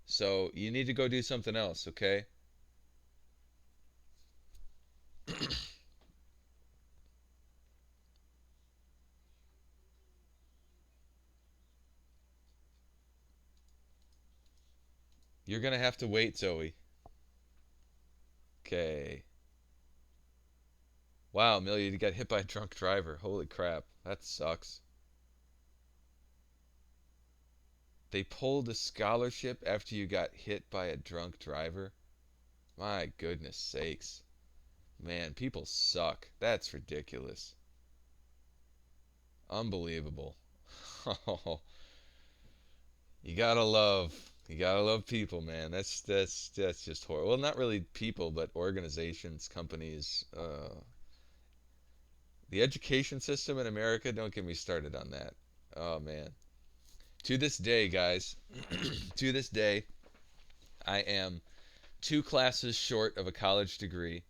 A: So you need to go do something else, okay? You're going to have to wait, Zoe. Okay. Wow, Amelia, you got hit by a drunk driver. Holy crap. That sucks. They pulled a scholarship after you got hit by a drunk driver? My goodness sakes. Man, people suck. That's ridiculous. Unbelievable. You gotta love people, man. That's just horrible. Well, not really people, but organizations, companies. The education system in America, don't get me started on that. Oh man. To this day, guys, to this day, I am 2 classes short of a college degree.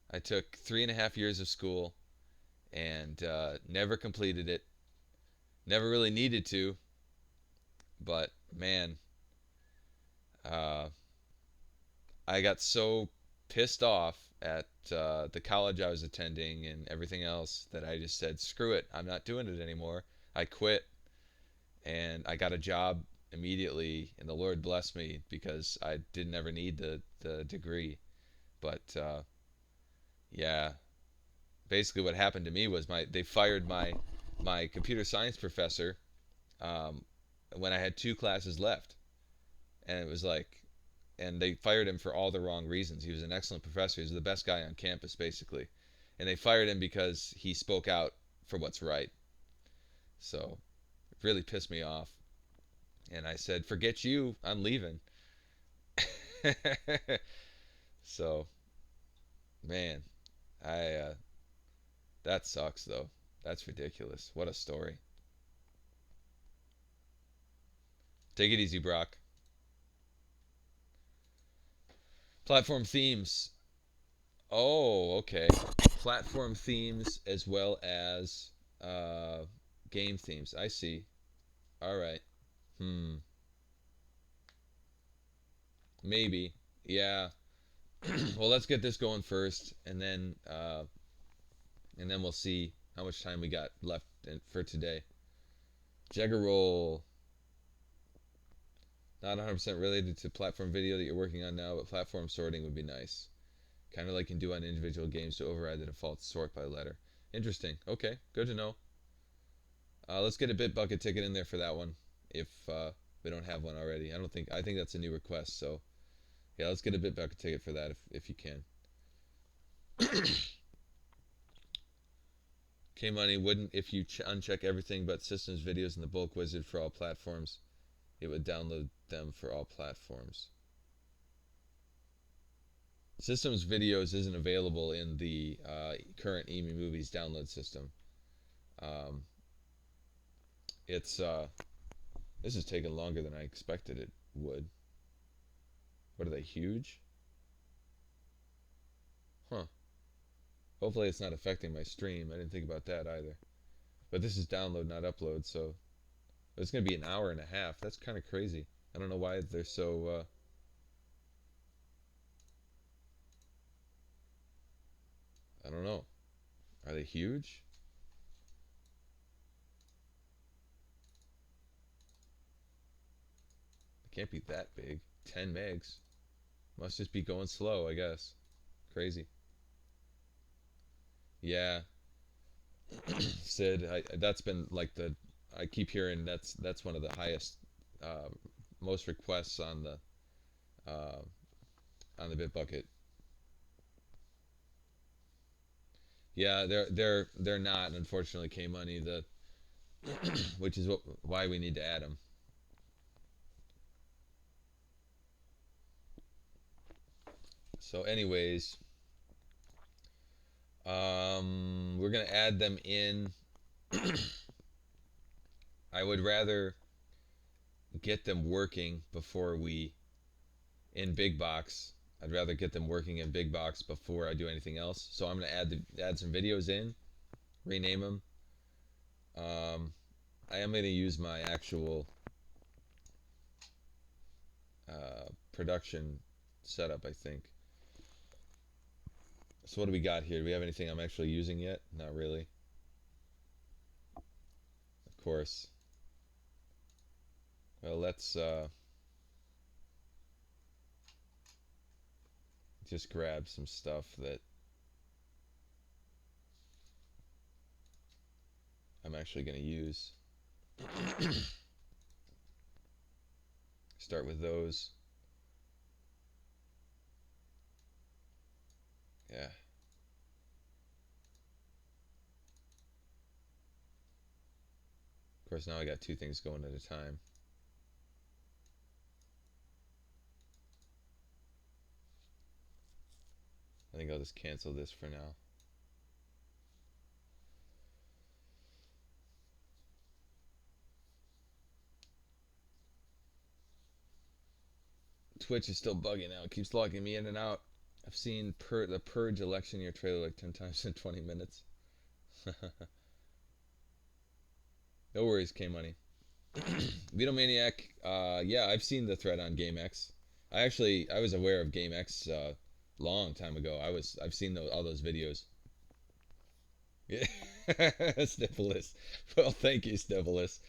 A: I took 3.5 years of school and never completed it. Never really needed to, but man, uh, I got so pissed off at the college I was attending and everything else that I just said, screw it, I'm not doing it anymore. I quit and I got a job immediately, and the Lord blessed me because I didn't ever need the degree. But yeah, basically what happened to me was they fired my computer science professor um, when I had 2 classes left, and it was like, and they fired him for all the wrong reasons. He was an excellent professor. He was the best guy on campus, basically, and they fired him because he spoke out for what's right. So it really pissed me off, and I said, "Forget you, I'm leaving." So, man, I that sucks though. That's ridiculous. What a story. Take it easy, Brock. Platform themes. Oh, okay. Platform themes as well as uh, game themes. I see. All right. Hmm. Maybe. Yeah. Well, let's get this going first, and then we'll see how much time we got left for today. Jagger roll. Not 100% related to platform video that you're working on now, but platform sorting would be nice. Kind of like you can do on individual games to override the default sort by letter. Interesting. Okay, good to know. Let's get a Bitbucket ticket in there for that one if we don't have one already. I think that's a new request. So yeah, let's get a Bitbucket ticket for that if you can. K Money wouldn't if you uncheck everything but systems videos in the bulk wizard for all platforms. It would download them for all platforms. Systems videos isn't available in the current EMI Movies download system. Um, it's this is taking longer than I expected it would. What are they, huge? Huh. Hopefully it's not affecting my stream. I didn't think about that either. But this is download, not upload, so it's going to be an hour and a half. That's kind of crazy. I don't know why they're so. I don't know. Are they huge? It can't be that big. 10 megs. Must just be going slow, I guess. Crazy. Yeah, Sid. That's been like the. I keep hearing that's one of the highest, uh, most requests uh, on the Bitbucket. Yeah, they're not, unfortunately, K Money, the which is why we need to add them. So anyways, we're gonna add them in. I would rather get them working before we in big box. I'd rather get them working in big box before I do anything else. So I'm gonna add some videos in, rename them. Um, I am gonna use my actual production setup, I think. So what do we got here? Do we have anything I'm actually using yet? Not really. Of course. Well, let's just grab some stuff that I'm actually going to use. Start with those. Yeah. Of course, now I got two things going at a time. I think I'll just cancel this for now. Twitch is still bugging out. It keeps logging me in and out. I've seen the Purge election year trailer like 10 times in 20 minutes. No worries, K Money. Vetomaniac, yeah, I've seen the thread on GameX. I was aware of GameX long time ago. I've seen all those videos. Yeah, Sniffles. Well, thank you, Sniffles.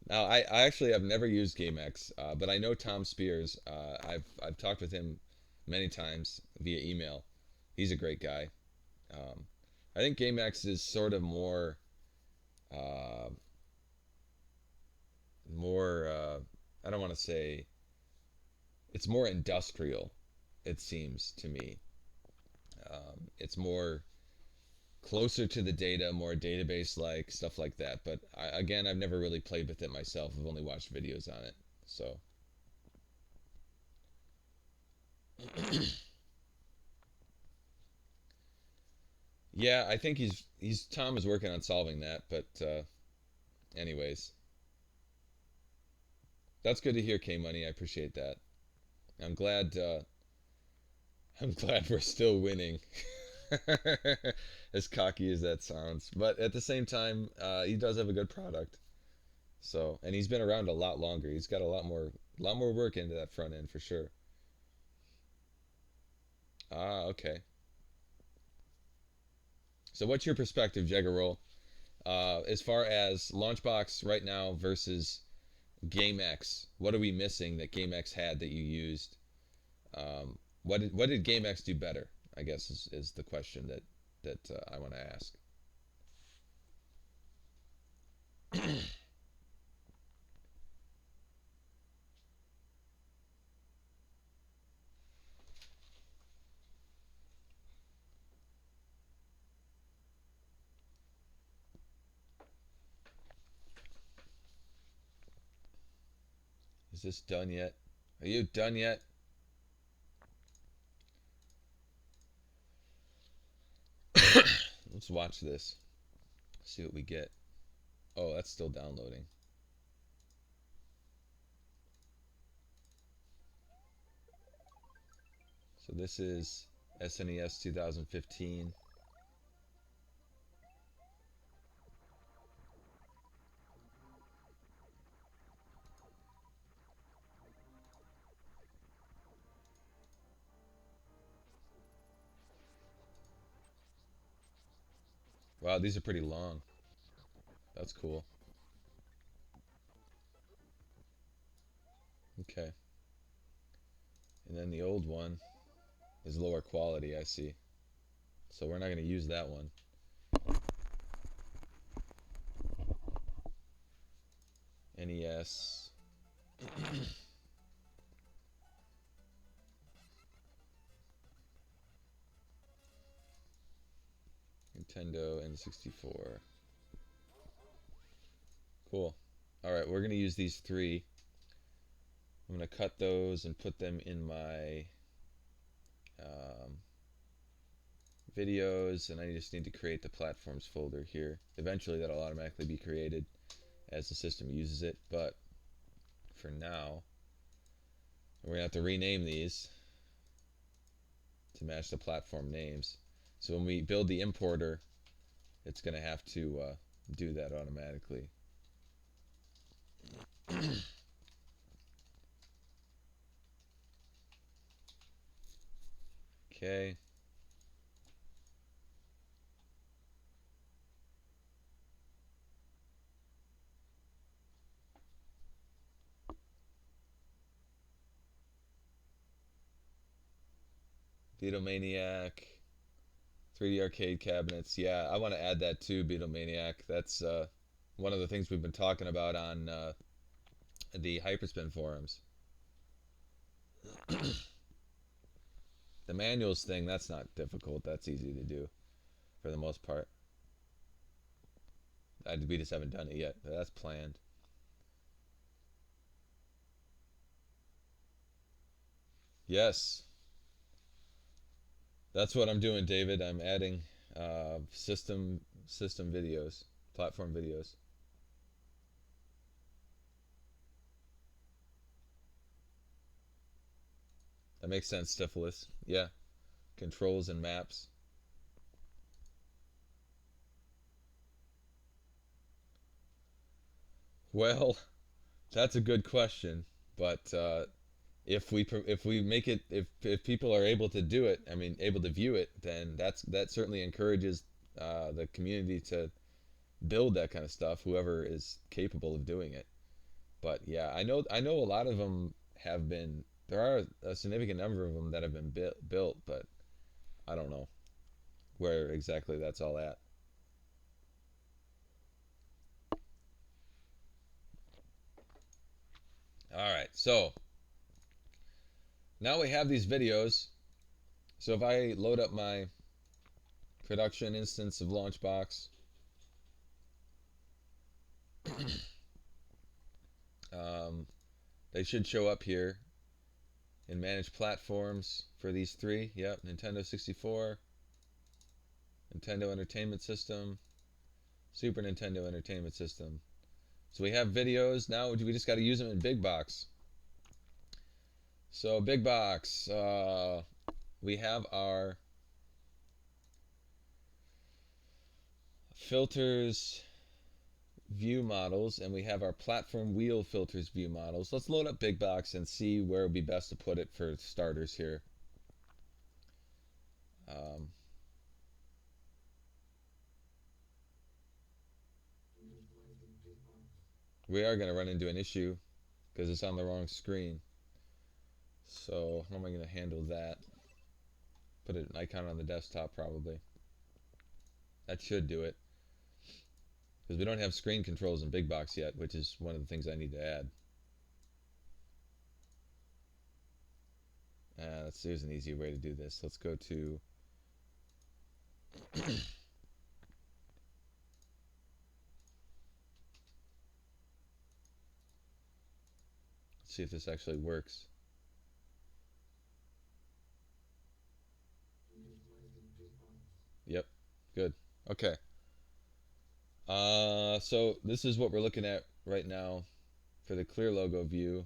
A: Now, I actually have never used GameX, but I know Tom Spears. I've talked with him many times via email. He's a great guy. Um, I think GameX is sort of uh, more. I don't want to say it's more industrial. It seems to me. It's more closer to the data, more database like stuff like that. But again, I've never really played with it myself. I've only watched videos on it. So yeah, I think he's Tom is working on solving that. But anyways, that's good to hear, K Money. I appreciate that. I'm glad. I'm glad we're still winning. As cocky as that sounds, but at the same time, he does have a good product. So, and he's been around a lot longer. He's got a lot more work into that front end for sure. Ah, okay. So, what's your perspective, Jaggerroll, as far as LaunchBox right now versus GameX? What are we missing that GameX had that you used? What did GameX do better? I guess is the question that I want to ask. Is this done yet? Are you done yet? Let's watch this. See what we get. Oh, that's still downloading. So this is SNES 2015. Wow, these are pretty long. That's cool. Okay. And then the old one is lower quality, I see. So we're not going to use that one. NES. Nintendo N64. Cool. Alright, we're going to use these three. I'm going to cut those and put them in my videos, and I just need to create the platforms folder here. Eventually that'll automatically be created as the system uses it, but for now we're going to have to rename these to match the platform names. So when we build the importer, it's going to have to do that automatically. Okay. Beatlemaniac, 3D arcade cabinets. Yeah, I want to add that too, Beatlemaniac. That's one of the things we've been talking about on the Hyperspin forums. The manuals thing, that's not difficult. That's easy to do for the most part. We just haven't done it yet. But that's planned. Yes, that's what I'm doing, David. I'm adding system videos, platform videos. That makes sense, Stifilus. Yeah, controls and maps. Well, that's a good question, but if we make it, if people are able to do it, I mean able to view it, then that certainly encourages the community to build that kind of stuff, whoever is capable of doing it. But yeah, I know a lot of them have been, there are a significant number of them that have been built, but I don't know where exactly that's all at. All right, so now we have these videos. So if I load up my production instance of LaunchBox, um, they should show up here in manage platforms for these three. Yep, Nintendo 64, Nintendo Entertainment System, Super Nintendo Entertainment System. So we have videos. Now we just got to use them in Big Box. So Big Box, we have our filters view models, and we have our platform wheel filters view models. Let's load up Big Box and see where it would be best to put it for starters here. Um, we are going to run into an issue because it's on the wrong screen. So how am I going to handle that? Put an icon on the desktop probably. That should do it. because we don't have screen controls in Big Box yet, which is one of the things I need to add. There's an easy way to do this. Let's go to let's see if this actually works. Yep, good. Okay. So this is what we're looking at right now for the clear logo view.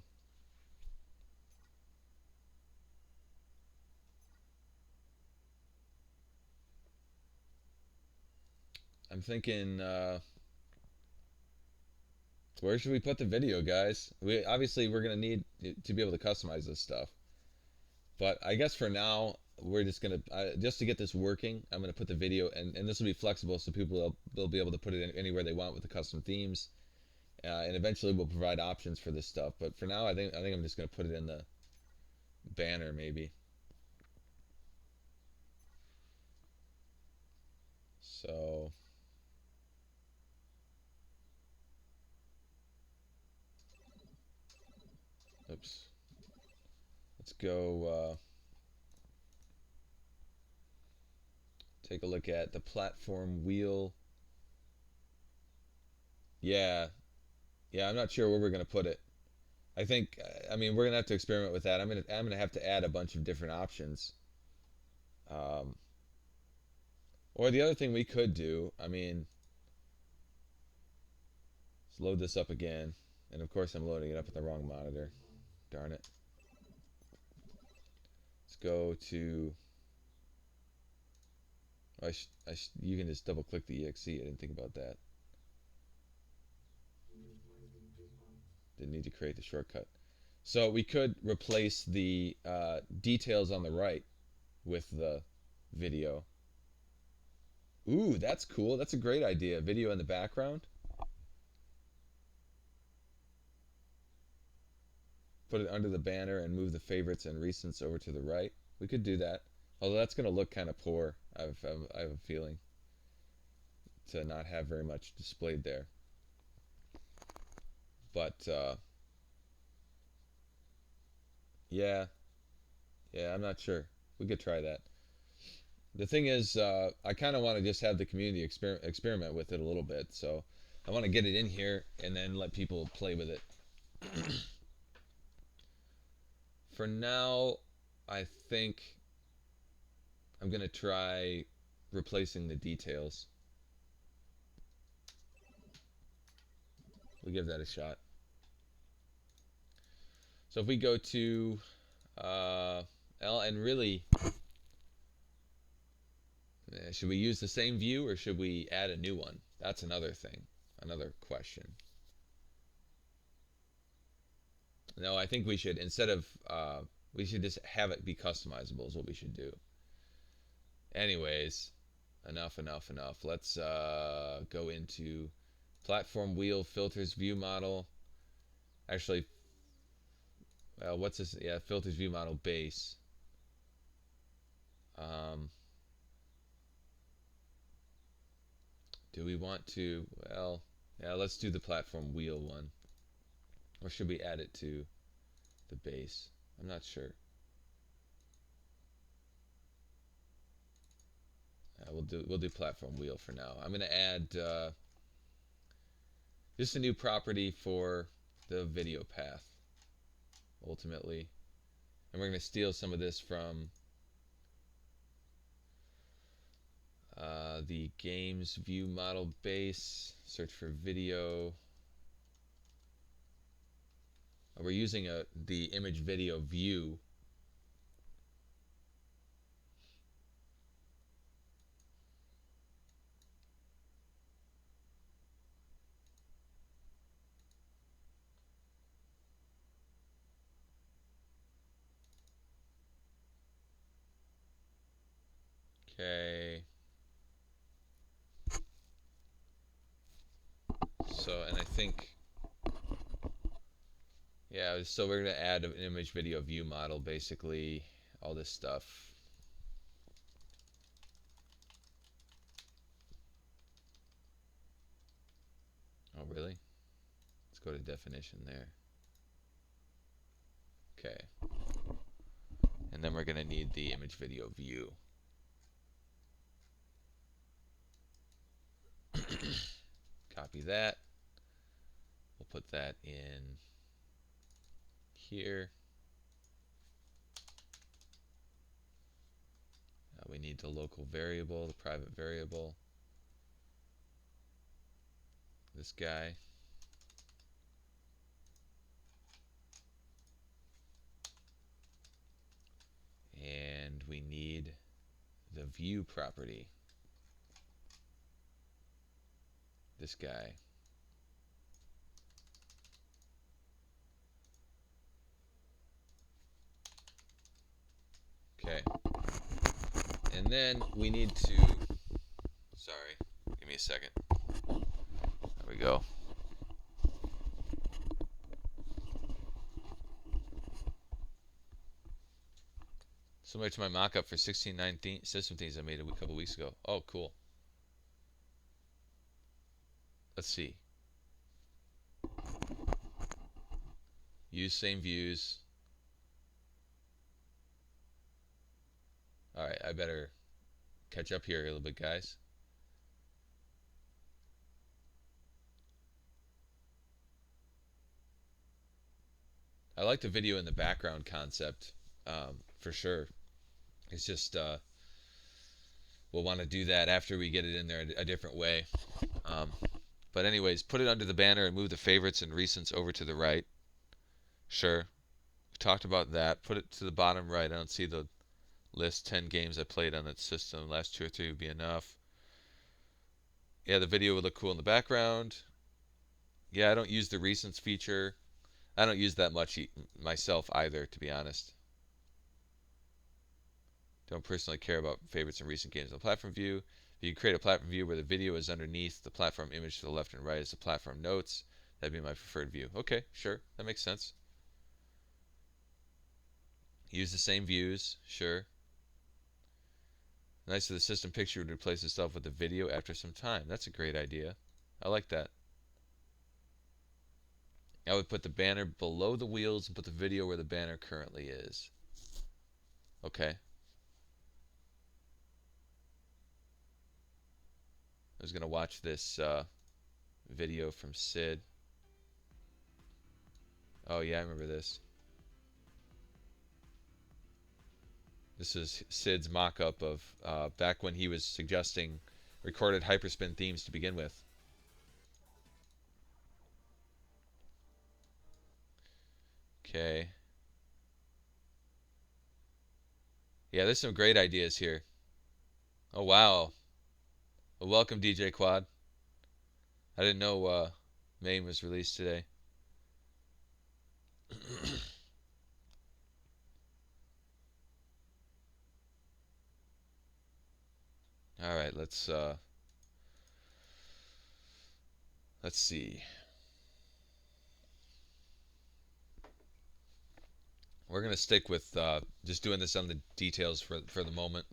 A: I'm thinking, where should we put the video, guys? We're gonna need to be able to customize this stuff. But I guess for now, we're just gonna just to get this working. I'm gonna put the video, and this will be flexible, so people they'll be able to put it anywhere they want with the custom themes, and eventually we'll provide options for this stuff. But for now, I think I'm just gonna put it in the banner maybe. So oops. Let's go take a look at the platform wheel. Yeah, yeah. I'm not sure where we're gonna put it. I think I mean we're gonna have to experiment with that. I'm gonna have to add a bunch of different options. Um, or the other thing we could do, I mean, let's load this up again. And of course I'm loading it up with the wrong monitor. Darn it. Let's go to. You can just double click the exe. I didn't think about that. Didn't need to create the shortcut. So we could replace the details on the right with the video. Ooh, that's cool. That's a great idea. Video in the background. Put it under the banner and move the favorites and recents over to the right. We could do that. Although that's going to look kind of poor. I have a feeling to not have very much displayed there. But yeah, yeah, I'm not sure. We could try that. The thing is, I kind of want to just have the community experiment with it a little bit. So I want to get it in here and then let people play with it. For now, I think I'm going to try replacing the details. We'll give that a shot. So if we go to and really, should we use the same view or should we add a new one? That's another thing, another question. No, I think we should, instead of, we should just have it be customizable is what we should do. Anyways, enough. Let's go into platform wheel filters view model. Actually, what's this? Yeah, filters view model base. Do we want to? Well, yeah, let's do the platform wheel one. Or should we add it to the base? I'm not sure. We'll do platform wheel for now. I'm gonna add just a new property for the video path. Ultimately, and we're gonna steal some of this from the games view model base. Search for video. We're using the image video view. Okay. So, and I think, yeah, so we're going to add an image video view model, basically, all this stuff. Let's go to definition there. Okay. And then we're going to need the image video view. Copy that. We'll put that in here. We need the local variable, the private variable. This guy. And we need the view property. This guy. Okay. And then we need to, sorry, give me a second. There we go. Similar to my mock-up for 16.9 system themes I made a couple weeks ago. Oh, cool. Let's see. Use same views. Alright, I better catch up here a little bit, guys. I like the video in the background concept, for sure. It's just, we'll want to do that after we get it in there a different way. But anyways, put it under the banner and move the favorites and recents over to the right. Sure. We talked about that. Put it to the bottom right. I don't see the list. 10 games I played on that system. Last 2 or 3 would be enough. Yeah, the video would look cool in the background. Yeah, I don't use the recents feature. I don't use that much myself either, to be honest. Don't personally care about favorites and recent games on the platform view. If you create a platform view where the video is underneath the platform image to the left and right is the platform notes, that'd be my preferred view. Okay, sure, that makes sense. Use the same views, sure. Nice that the system picture would replace itself with the video after some time. That's a great idea. I like that. I would put the banner below the wheels and put the video where the banner currently is. Okay. I was going to watch this video from Sid. Oh, yeah, I remember this. This is Sid's mock-up of back when he was suggesting recorded hyperspin themes to begin with. Okay. Yeah, there's some great ideas here. Oh, wow. Well, welcome, DJ Quad. I didn't know Maine was released today. All right, let's see. We're gonna stick with just doing this on the details for the moment,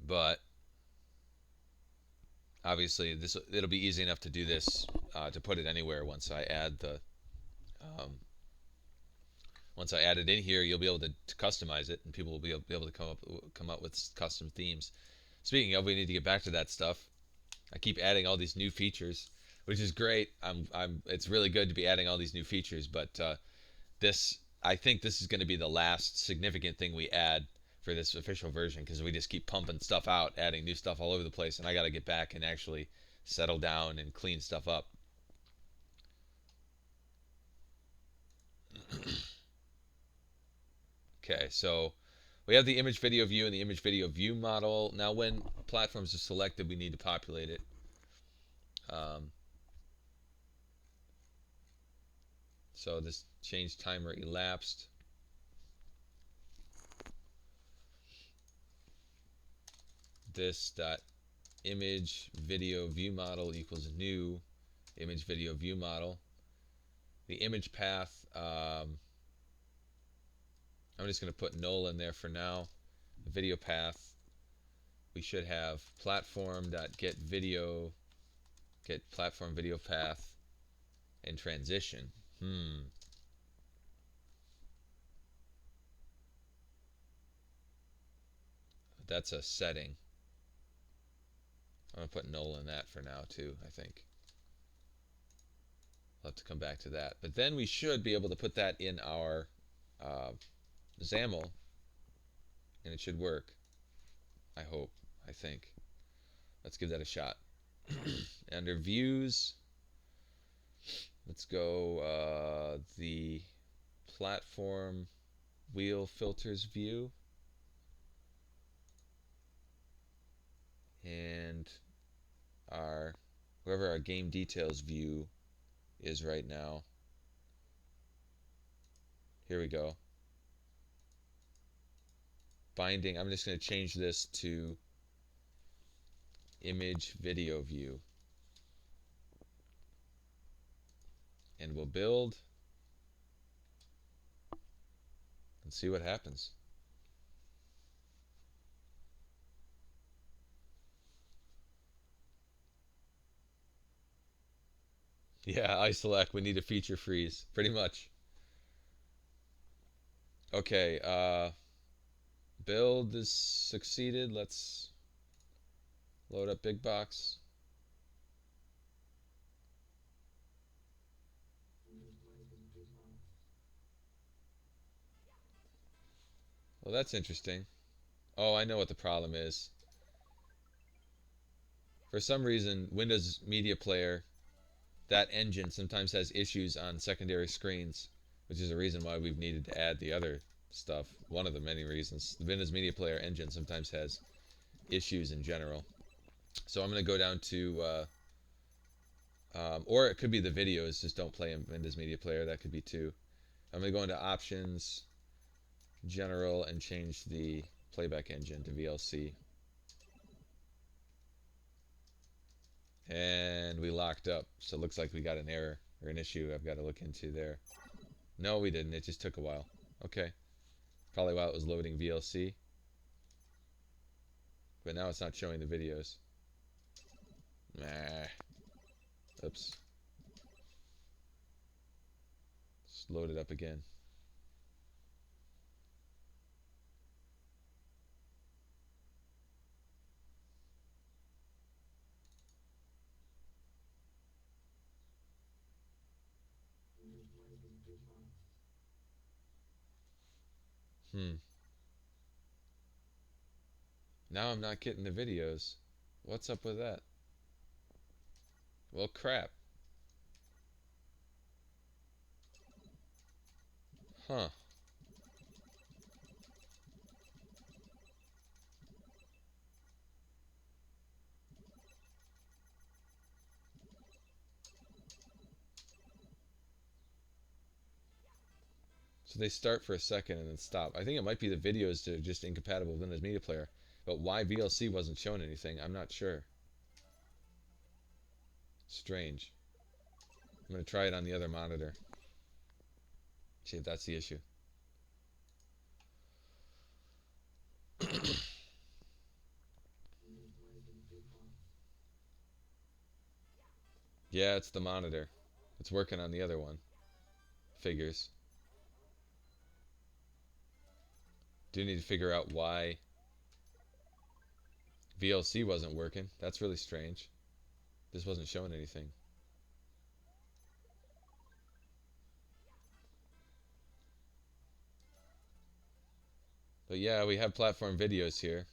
A: but obviously it'll be easy enough to do this to put it anywhere once I add the once I add it in here. You'll be able to customize it, and people will be able to come up with custom themes. Speaking of, we need to get back to that stuff. I keep adding all these new features, which is great. It's really good to be adding all these new features, but I think this is going to be the last significant thing we add for this official version, because we just keep pumping stuff out, adding new stuff all over the place, and I got to get back and actually settle down and clean stuff up. Okay, so we have the image video view and the image video view model. Now when platforms are selected, we need to populate it. So this change timer elapsed. This dot image video view model equals new image video view model. The image path, I'm just going to put null in there for now. The video path, we should have platform.getVideo Get platform video path and transition. That's a setting. I'm going to put null in that for now too, I think. I'll have to come back to that. But then we should be able to put that in our XAML, and it should work. I hope. I think. Let's give that a shot. Under views, let's go the platform wheel filters view, and our wherever our game details view is right now. Here we go. Binding. I'm just going to change this to image video view, and we'll build and see what happens. Yeah, iSelect, we need a feature freeze, pretty much. Okay, build is succeeded. Let's load up Big Box. Well, that's interesting. Oh, I know what the problem is. For some reason, Windows Media Player, that engine sometimes has issues on secondary screens, which is a reason why we've needed to add the other stuff. One of the many reasons. The Windows Media Player engine sometimes has issues in general. So I'm going to go down to, or it could be the videos just don't play in Windows Media Player. That could be too. I'm going to go into Options, General, and change the playback engine to VLC. And we locked up, so it looks like we got an error or an issue I've got to look into there. No, we didn't. It just took a while. Okay. Probably while it was loading VLC. But now it's not showing the videos. Nah. Oops. Let's load it up again. Now I'm not getting the videos. What's up with that? Well, crap. Huh. So they start for a second and then stop. I think it might be the videos that are just incompatible with Windows Media Player. But why VLC wasn't showing anything, I'm not sure. Strange. I'm going to try it on the other monitor. See if that's the issue. Yeah, it's the monitor. It's working on the other one. Figures. Do need to figure out why VLC wasn't working. That's really strange. This wasn't showing anything. But yeah, we have platform videos here.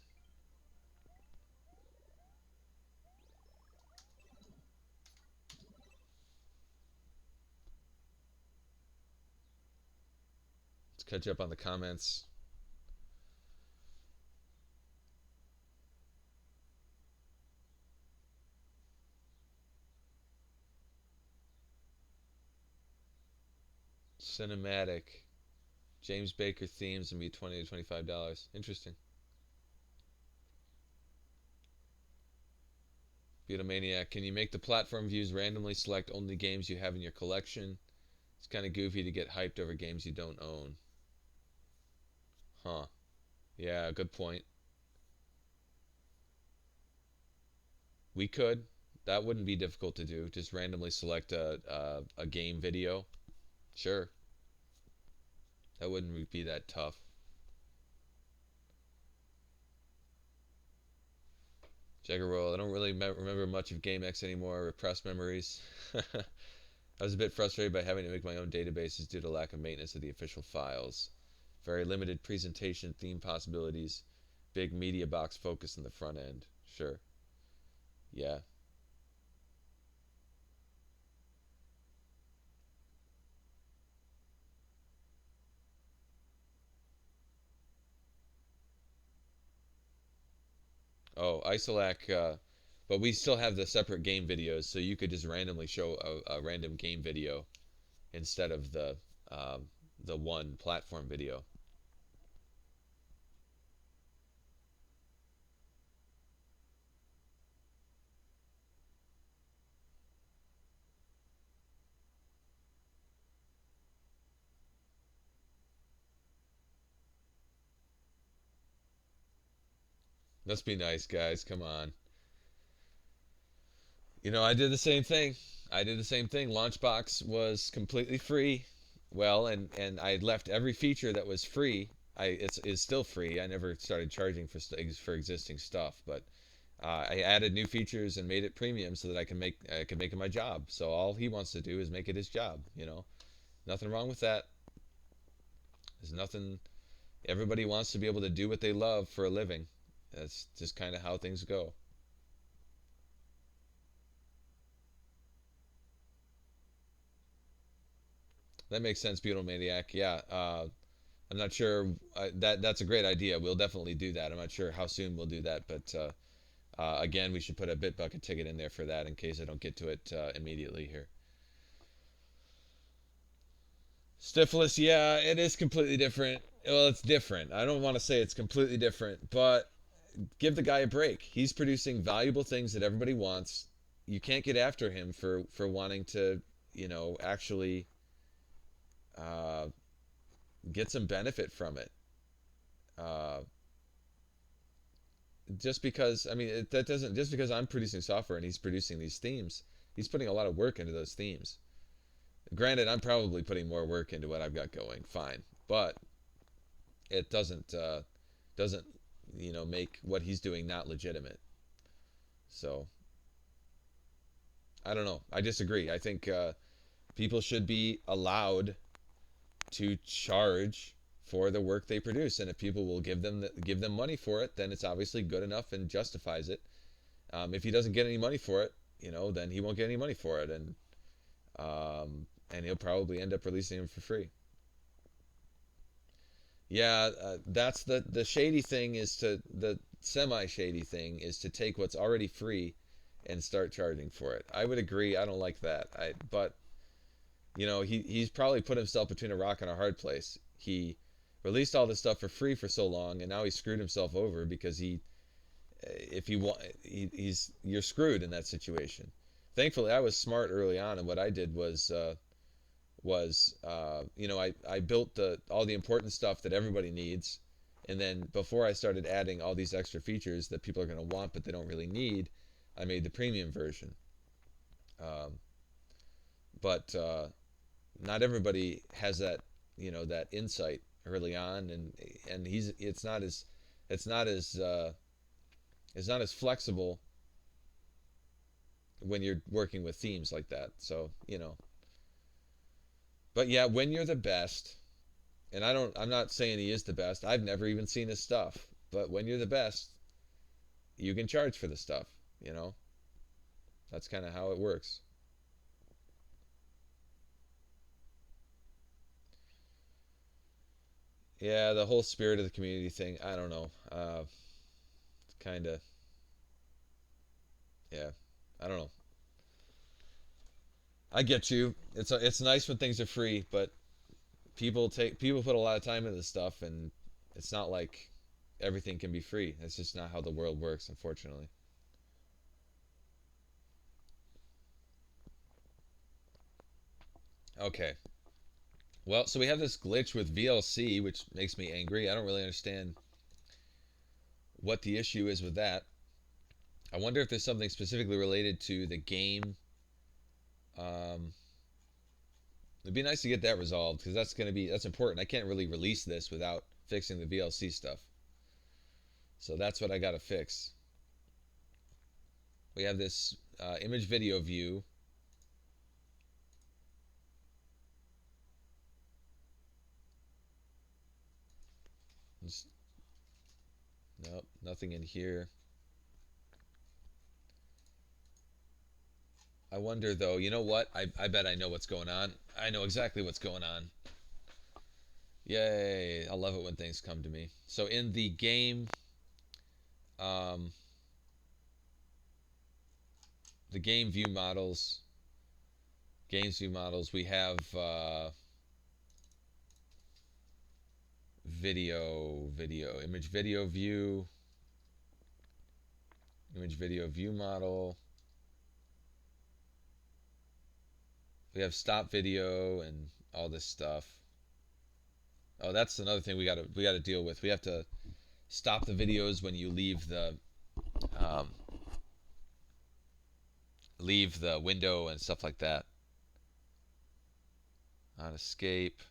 A: Let's catch up on the comments. Cinematic. James Baker themes and be $20 to $25. Interesting. Beatlemaniac, can you make the platform views randomly select only games you have in your collection? It's kind of goofy to get hyped over games you don't own. Huh. Yeah, good point. We could. That wouldn't be difficult to do. Just randomly select a game video. Sure, that wouldn't be that tough. Jagger Roll. I don't really remember much of GameX anymore. Repressed memories. I was a bit frustrated by having to make my own databases due to lack of maintenance of the official files. Very limited presentation theme possibilities. Big media box focus in the front end. Sure. Yeah. Oh, Isolac. But we still have the separate game videos, so you could just randomly show a random game video instead of the one platform video. Let's be nice, guys. Come on. I did the same thing. I did the same thing. LaunchBox was completely free. Well, and I left every feature that was free. It's still free. I never started charging for existing stuff, but I added new features and made it premium so that I could make it my job. So all he wants to do is make it his job. Nothing wrong with that. There's nothing. Everybody wants to be able to do what they love for a living. That's just kind of how things go. That makes sense, Beetle Maniac. Yeah, I'm not sure that's a great idea. We'll definitely do that. I'm not sure how soon we'll do that, but again, we should put a Bitbucket ticket in there for that in case I don't get to it immediately here. Stiffless, yeah, it is completely different. Well, it's different. I don't want to say it's completely different, but give the guy a break. He's producing valuable things that everybody wants. You can't get after him for wanting to, actually uh, get some benefit from it. Uh, just because that doesn't just because I'm producing software and he's producing these themes, he's putting a lot of work into those themes. Granted, I'm probably putting more work into what I've got going, fine, but it doesn't make what he's doing not legitimate. So I don't know. I disagree. I think people should be allowed to charge for the work they produce, and if people will give them money for it, then it's obviously good enough and justifies it. If he doesn't get any money for it, then he won't get any money for it, and he'll probably end up releasing them for free. Yeah, that's the shady thing is to the semi shady thing is to take what's already free and start charging for it. I would agree. I don't like that. But he's probably put himself between a rock and a hard place. He released all this stuff for free for so long, and now he screwed himself over because if you want, you're screwed in that situation. Thankfully, I was smart early on, and what I did I built all the important stuff that everybody needs, and then before I started adding all these extra features that people are going to want but they don't really need, I made the premium version. Um, but not everybody has that insight early on, and it's not as it's not as flexible when you're working with themes like that. So but yeah, when you're the best, and I'm not saying he is the best. I've never even seen his stuff. But when you're the best, you can charge for the stuff, you know? That's kind of how it works. Yeah, the whole spirit of the community thing, I don't know. Kind of, yeah, I don't know. I get you. It's nice when things are free, but people put a lot of time into this stuff, and it's not like everything can be free. That's just not how the world works, unfortunately. Okay. Well, so we have this glitch with VLC, which makes me angry. I don't really understand what the issue is with that. I wonder if there's something specifically related to the game. Um, it'd be nice to get that resolved because that's important. I can't really release this without fixing the VLC stuff. So that's what I got to fix. We have this image video view. Nope, nothing in here. I wonder though, you know what? I bet I know what's going on. I know exactly what's going on. Yay! I love it when things come to me. So in the um, the game view models, games view models, we have image video view, image video view model. We have stop video and all this stuff. Oh, that's another thing we gotta deal with. We have to stop the videos when you um, leave the window and stuff like that. On escape.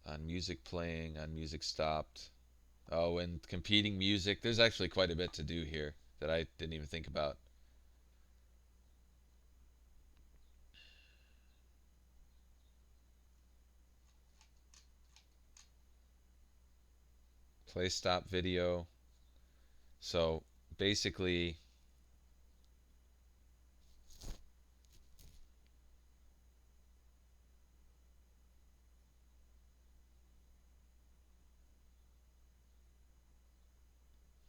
A: On music playing. On music stopped. Oh, and competing music. There's actually quite a bit to do here that I didn't even think about. Play stop video. So basically,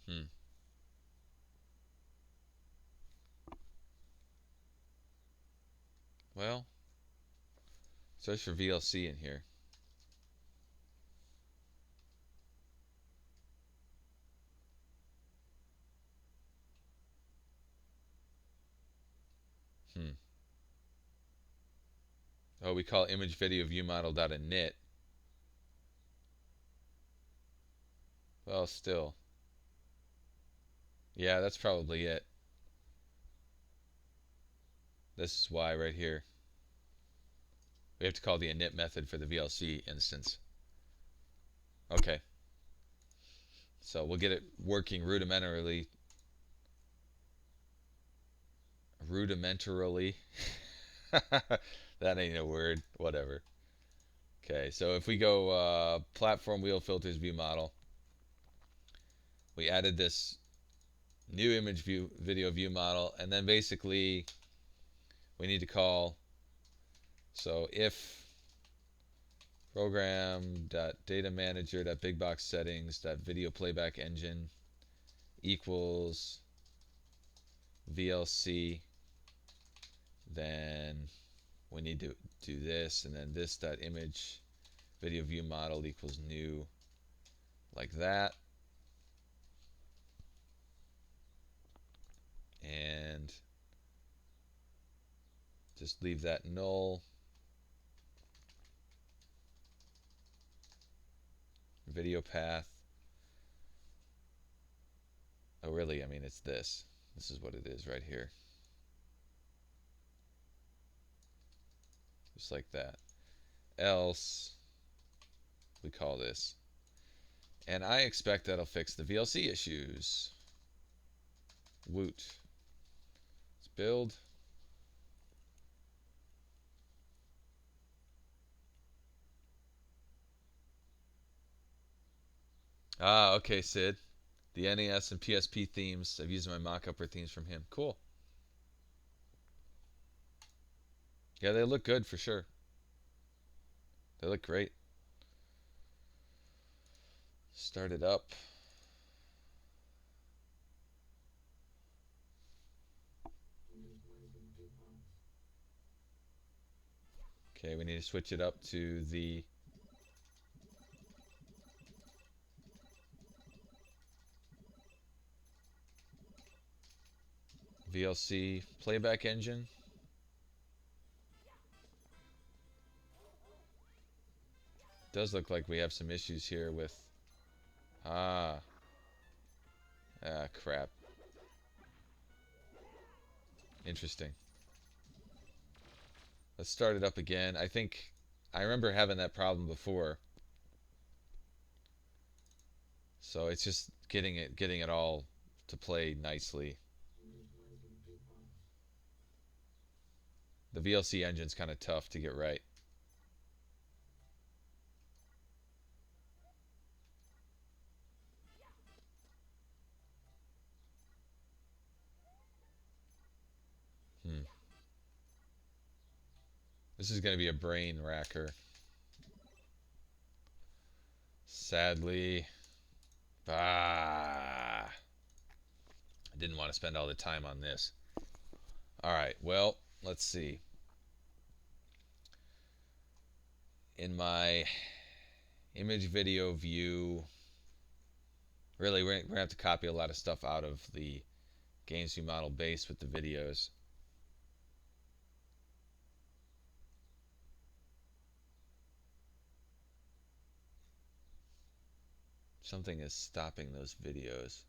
A: hmm. Well, search for VLC in here. Hmm. Oh, we call image video view model.init. Well, still. Yeah, that's probably it. This is why right here. We have to call the init method for the VLC instance. Okay. So we'll get it working rudimentarily. Rudimentarily. That ain't a word. Whatever. Okay, so if we go platform wheel filters view model, we added this new image view video view model, and then basically we need to call, so if program.datamanager.bigbox settings.video playback engine equals VLC, then we need to do this, and then this.image video view model equals new, like that. And just leave that null. Video path. Oh, really? I mean, it's this. This is what it is right here. Just like that. Else, we call this. And I expect that'll fix the VLC issues. Woot. Let's build. Ah, okay, Sid. The NES and PSP themes. I've used my mock-up or themes from him. Cool. Yeah, they look good for sure. They look great. Start it up. Okay, we need to switch it up to the VLC playback engine. Does look like we have some issues here with... Ah. Ah, crap. Interesting. Let's start it up again. I think... I remember having that problem before. So it's just getting it all to play nicely. The VLC engine's kind of tough to get right. Hmm. This is going to be a brain racker. Sadly. Ah. I didn't want to spend all the time on this. Alright, well, let's see. In my image video view, really, we're going to have to copy a lot of stuff out of the games view model base with the videos. Something is stopping those videos.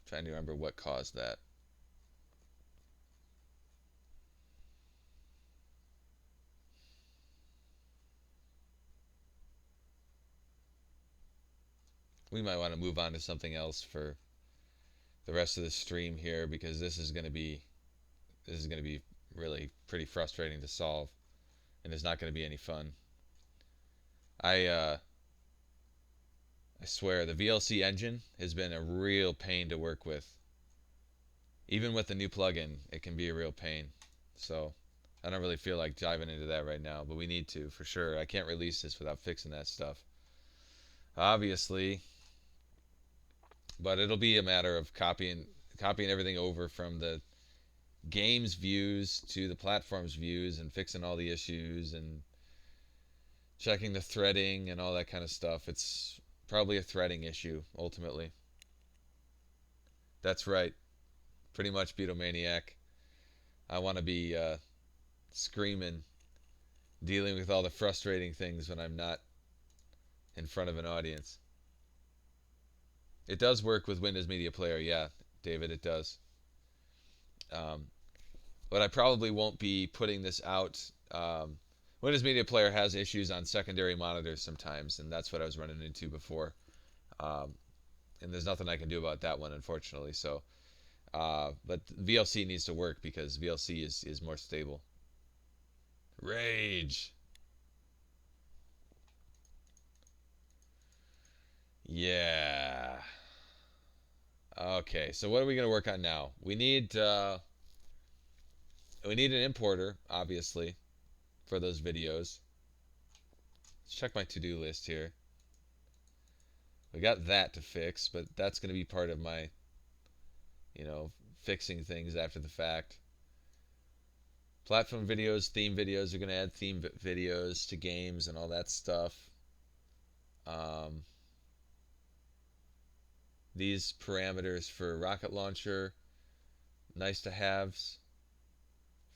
A: Trying to remember what caused that. We might want to move on to something else for the rest of the stream here, because this is going to be really pretty frustrating to solve, and it's not going to be any fun. I swear the VLC engine has been a real pain to work with. Even with the new plugin, it can be a real pain. So I don't really feel like diving into that right now, but we need to for sure. I can't release this without fixing that stuff, obviously. But it'll be a matter of copying everything over from the games views to the platforms views and fixing all the issues and checking the threading and all that kind of stuff. It's probably a threading issue ultimately. That's right. Pretty much Beatlemaniac. I want to be screaming, dealing with all the frustrating things when I'm not in front of an audience. It does work with Windows Media Player, yeah, David, it does. But I probably won't be putting this out. Windows Media Player has issues on secondary monitors sometimes, and that's what I was running into before. And there's nothing I can do about that one, unfortunately. So, but VLC needs to work because VLC is more stable. Rage. Yeah. Okay, so what are we going to work on now? We need an importer, obviously, for those videos. Let's check my to-do list here. We got that to fix, but that's going to be part of my, fixing things after the fact. Platform videos, theme videos, are going to add theme videos to games and all that stuff. These parameters for Rocket Launcher, nice to haves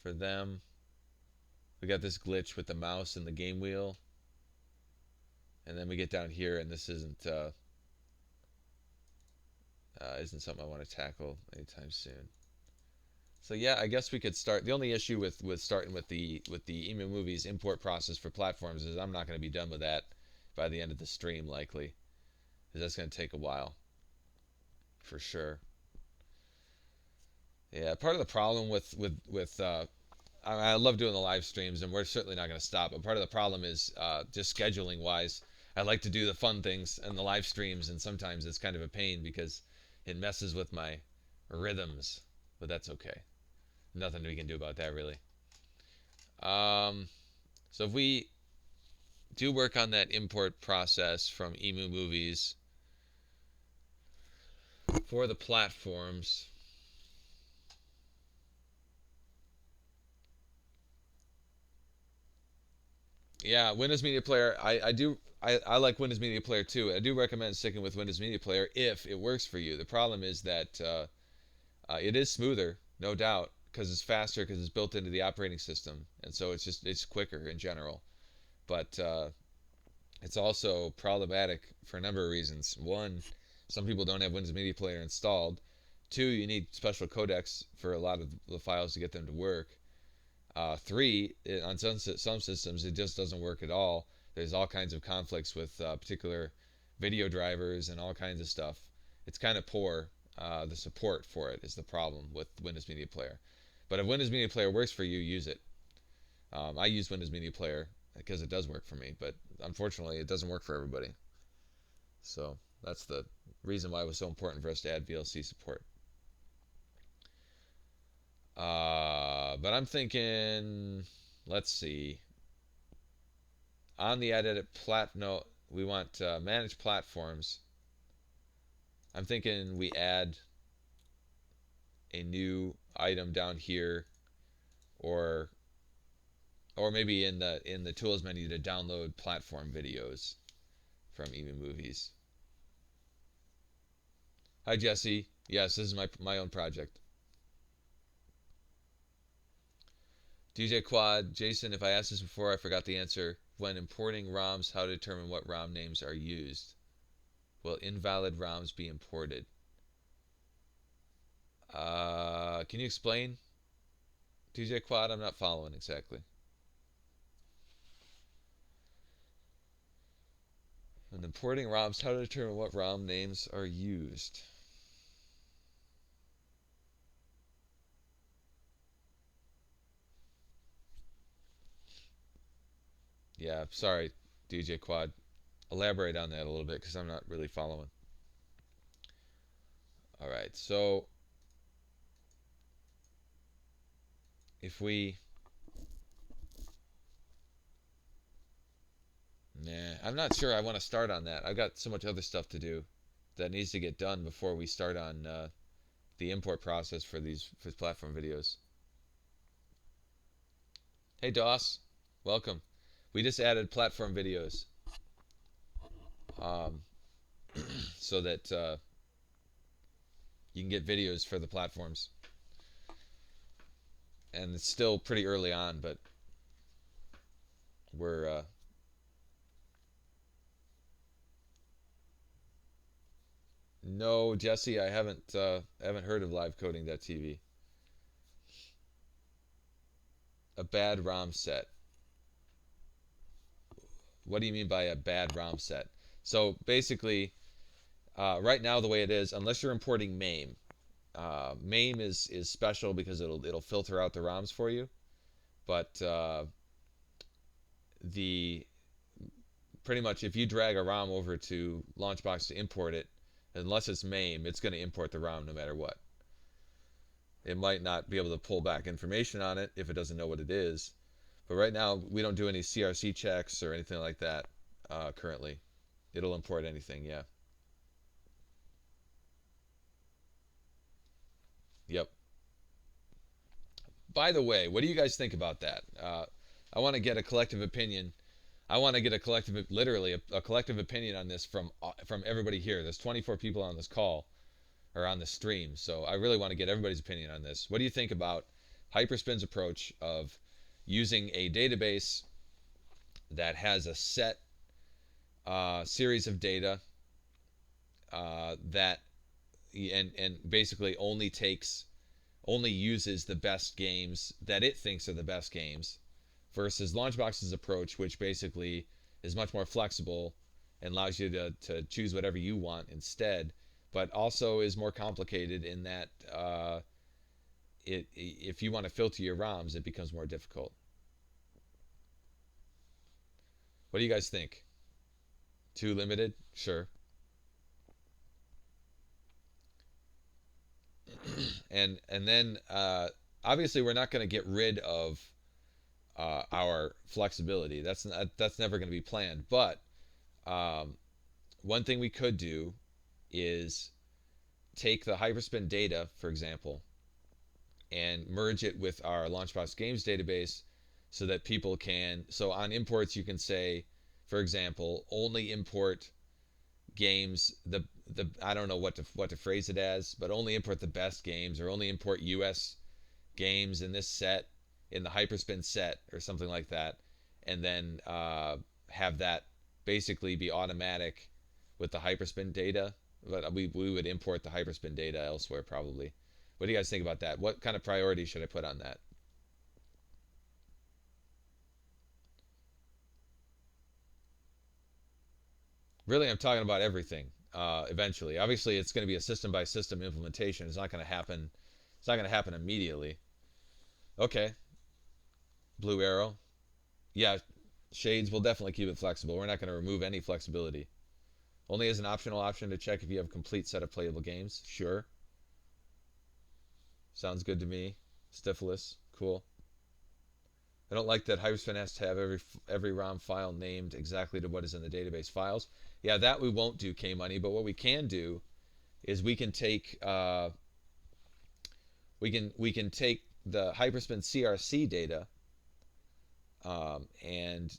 A: for them. We got this glitch with the mouse and the game wheel. And then we get down here, and this isn't something I want to tackle anytime soon. So yeah, I guess we could start. The only issue with starting with the Emu Movies import process for platforms is I'm not going to be done with that by the end of the stream, likely, because that's going to take a while, for sure. Yeah, part of the problem with I love doing the live streams, and we're certainly not going to stop. But part of the problem is just scheduling wise. I like to do the fun things and the live streams, and sometimes it's kind of a pain because it messes with my rhythms. But that's okay. Nothing we can do about that, really. So if we do work on that import process from Emu Movies for the platforms, Yeah, Windows Media Player. I like Windows Media Player too. I do recommend sticking with Windows Media Player if it works for you. The problem is that it is smoother, no doubt, because it's faster because it's built into the operating system, and so it's quicker in general. But it's also problematic for a number of reasons. One, some people don't have Windows Media Player installed. Two, you need special codecs for a lot of the files to get them to work. Three, on some systems, it just doesn't work at all. There's all kinds of conflicts with particular video drivers and all kinds of stuff. It's kind of poor. The support for it is the problem with Windows Media Player. But if Windows Media Player works for you, use it. I use Windows Media Player because it does work for me, but unfortunately, it doesn't work for everybody. So that's the reason why it was so important for us to add VLC support. But I'm thinking, let's see. On the edit no, we want manage platforms. I'm thinking we add a new item down here, or maybe in the tools menu to download platform videos from Emu Movies. Hi Jesse. Yes, this is my own project. DJ Quad, Jason, if I asked this before, I forgot the answer. When importing ROMs, how to determine what ROM names are used? Will invalid ROMs be imported? Can you explain, DJ Quad? I'm not following exactly. When importing ROMs, how to determine what ROM names are used? Yeah, sorry, DJ Quad. Elaborate on that a little bit because I'm not really following. All right, so if we... Nah, I'm not sure I want to start on that. I've got so much other stuff to do that needs to get done before we start on the import process for these platform videos. Hey DOS, welcome. We just added platform videos um, so that you can get videos for the platforms. And it's still pretty early on, but we're no, Jesse, I haven't heard of livecoding.tv. A bad ROM set. What do you mean by a bad ROM set? So basically, right now the way it is, unless you're importing MAME, MAME is special because it'll filter out the ROMs for you, but the pretty much if you drag a ROM over to LaunchBox to import it, unless it's MAME, it's going to import the ROM no matter what. It might not be able to pull back information on it if it doesn't know what it is. But right now, we don't do any CRC checks or anything like that currently. It'll import anything, yeah. Yep. By the way, what do you guys think about that? I want to get a collective opinion. I want to get a collective, literally a collective opinion on this from everybody here. There's 24 people on this call or on the stream, so I really want to get everybody's opinion on this. What do you think about Hyperspin's approach of using a database that has a set series of data that and basically only uses the best games that it thinks are the best games, versus LaunchBox's approach, which basically is much more flexible and allows you to choose whatever you want instead, but also is more complicated in that if you want to filter your ROMs, it becomes more difficult. What do you guys think? Too limited? Sure. And then obviously we're not going to get rid of our flexibility. That's never going to be planned. But one thing we could do is take the Hyperspin data, for example, and merge it with our LaunchBox Games database, so that people can. So on imports, you can say, for example, only import games the I don't know what to phrase it as, but only import the best games, or only import U.S. games in this set, in the hyperspin set, or something like that, and then have that basically be automatic with the hyperspin data. But we would import the hyperspin data elsewhere probably. What do you guys think about that? What kind of priority should I put on that? Really, I'm talking about everything. Eventually, obviously, it's going to be a system by system implementation. It's not going to happen. It's not going to happen immediately. Okay, Blue Arrow. Yeah, shades will definitely keep it flexible. We're not going to remove any flexibility. Only as an optional option to check if you have a complete set of playable games. Sure. Sounds good to me. Stifilus. Cool. I don't like that Hyperspin has to have every ROM file named exactly to what is in the database files. Yeah, that we won't do, K-Money. But what we can do is we can take we can take the Hyperspin CRC data, and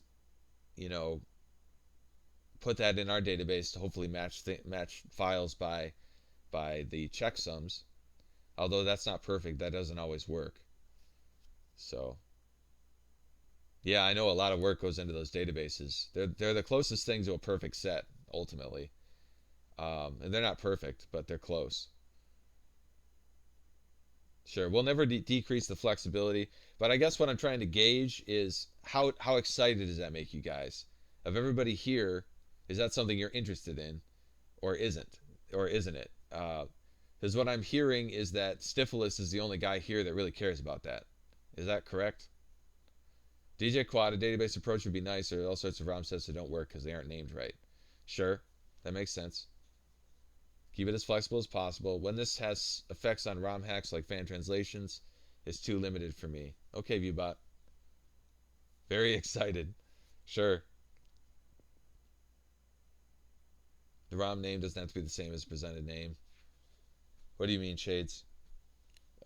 A: you know put that in our database to hopefully match files by the checksums. Although that's not perfect, that doesn't always work. So yeah, I know a lot of work goes into those databases. They're the closest thing to a perfect set ultimately, and they're not perfect, but they're close. Sure, we'll never decrease the flexibility, but I guess what I'm trying to gauge is how excited does that make you guys? Of everybody here, is that something you're interested in, or isn't, or isn't it? Because what I'm hearing is that Stifilus is the only guy here that really cares about that. Is that correct? DJ Quad, a database approach would be nice. There are all sorts of ROM sets that don't work because they aren't named right. Sure, that makes sense. Keep it as flexible as possible. When this has effects on ROM hacks like fan translations, it's too limited for me. Okay, Viewbot. Very excited. Sure. The ROM name doesn't have to be the same as the presented name. What do you mean, Shades?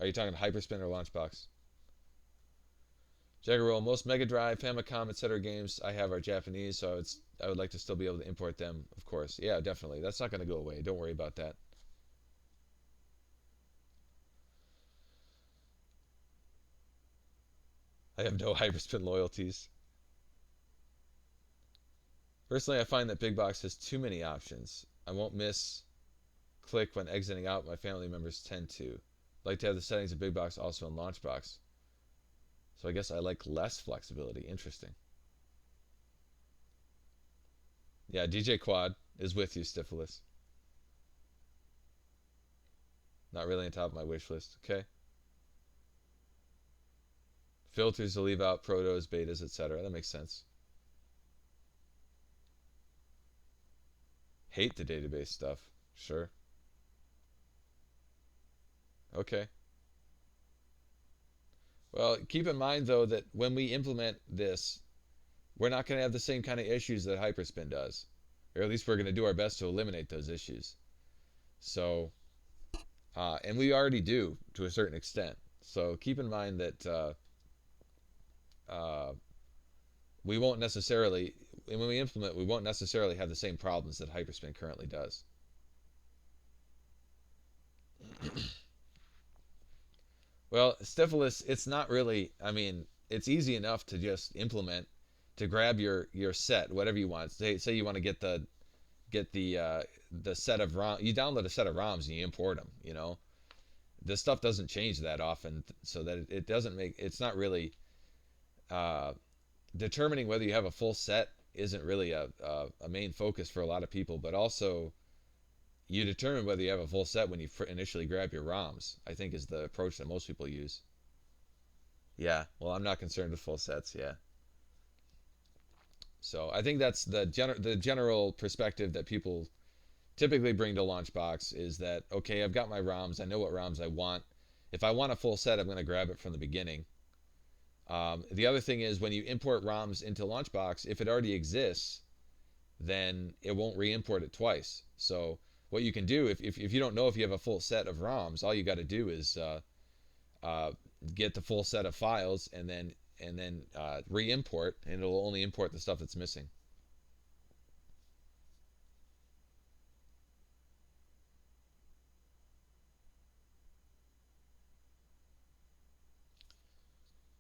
A: Are you talking Hyperspin or LaunchBox? Jaggerroll, most Mega Drive, Famicom, etc. games I have are Japanese, so I would like to still be able to import them, of course. Yeah, definitely. That's not going to go away. Don't worry about that. I have no Hyperspin loyalties. Personally, I find that Big Box has too many options. I won't miss click when exiting out. My family members tend to. I'd like to have the settings of Big Box also in LaunchBox. So I guess I like less flexibility. Interesting. Yeah, DJ Quad is with you, Stifilus. Not really on top of my wish list. Okay. Filters to leave out protos, betas, etc. That makes sense. Hate the database stuff. Sure. Okay. Well, keep in mind though that when we implement this, we're not going to have the same kind of issues that Hyperspin does, or at least we're going to do our best to eliminate those issues. So, and we already do to a certain extent. So keep in mind that we won't necessarily, when we implement, we won't necessarily have the same problems that Hyperspin currently does. Well, Stifilus, it's not really. I mean, it's easy enough to just implement, to grab your set, whatever you want. Say you want to get the set of ROM. You download a set of ROMs and you import them. This stuff doesn't change that often, so that it doesn't make. It's not really determining whether you have a full set isn't really a main focus for a lot of people, but also you determine whether you have a full set when you initially grab your ROMs, I think is the approach that most people use. Yeah, well, I'm not concerned with full sets, yeah. So I think that's the general perspective that people typically bring to LaunchBox is that, okay, I've got my ROMs, I know what ROMs I want. If I want a full set, I'm going to grab it from the beginning. The other thing is when you import ROMs into LaunchBox, if it already exists, then it won't re-import it twice. So what you can do, if you don't know if you have a full set of ROMs, all you got to do is get the full set of files and then and then re-import, and it'll only import the stuff that's missing.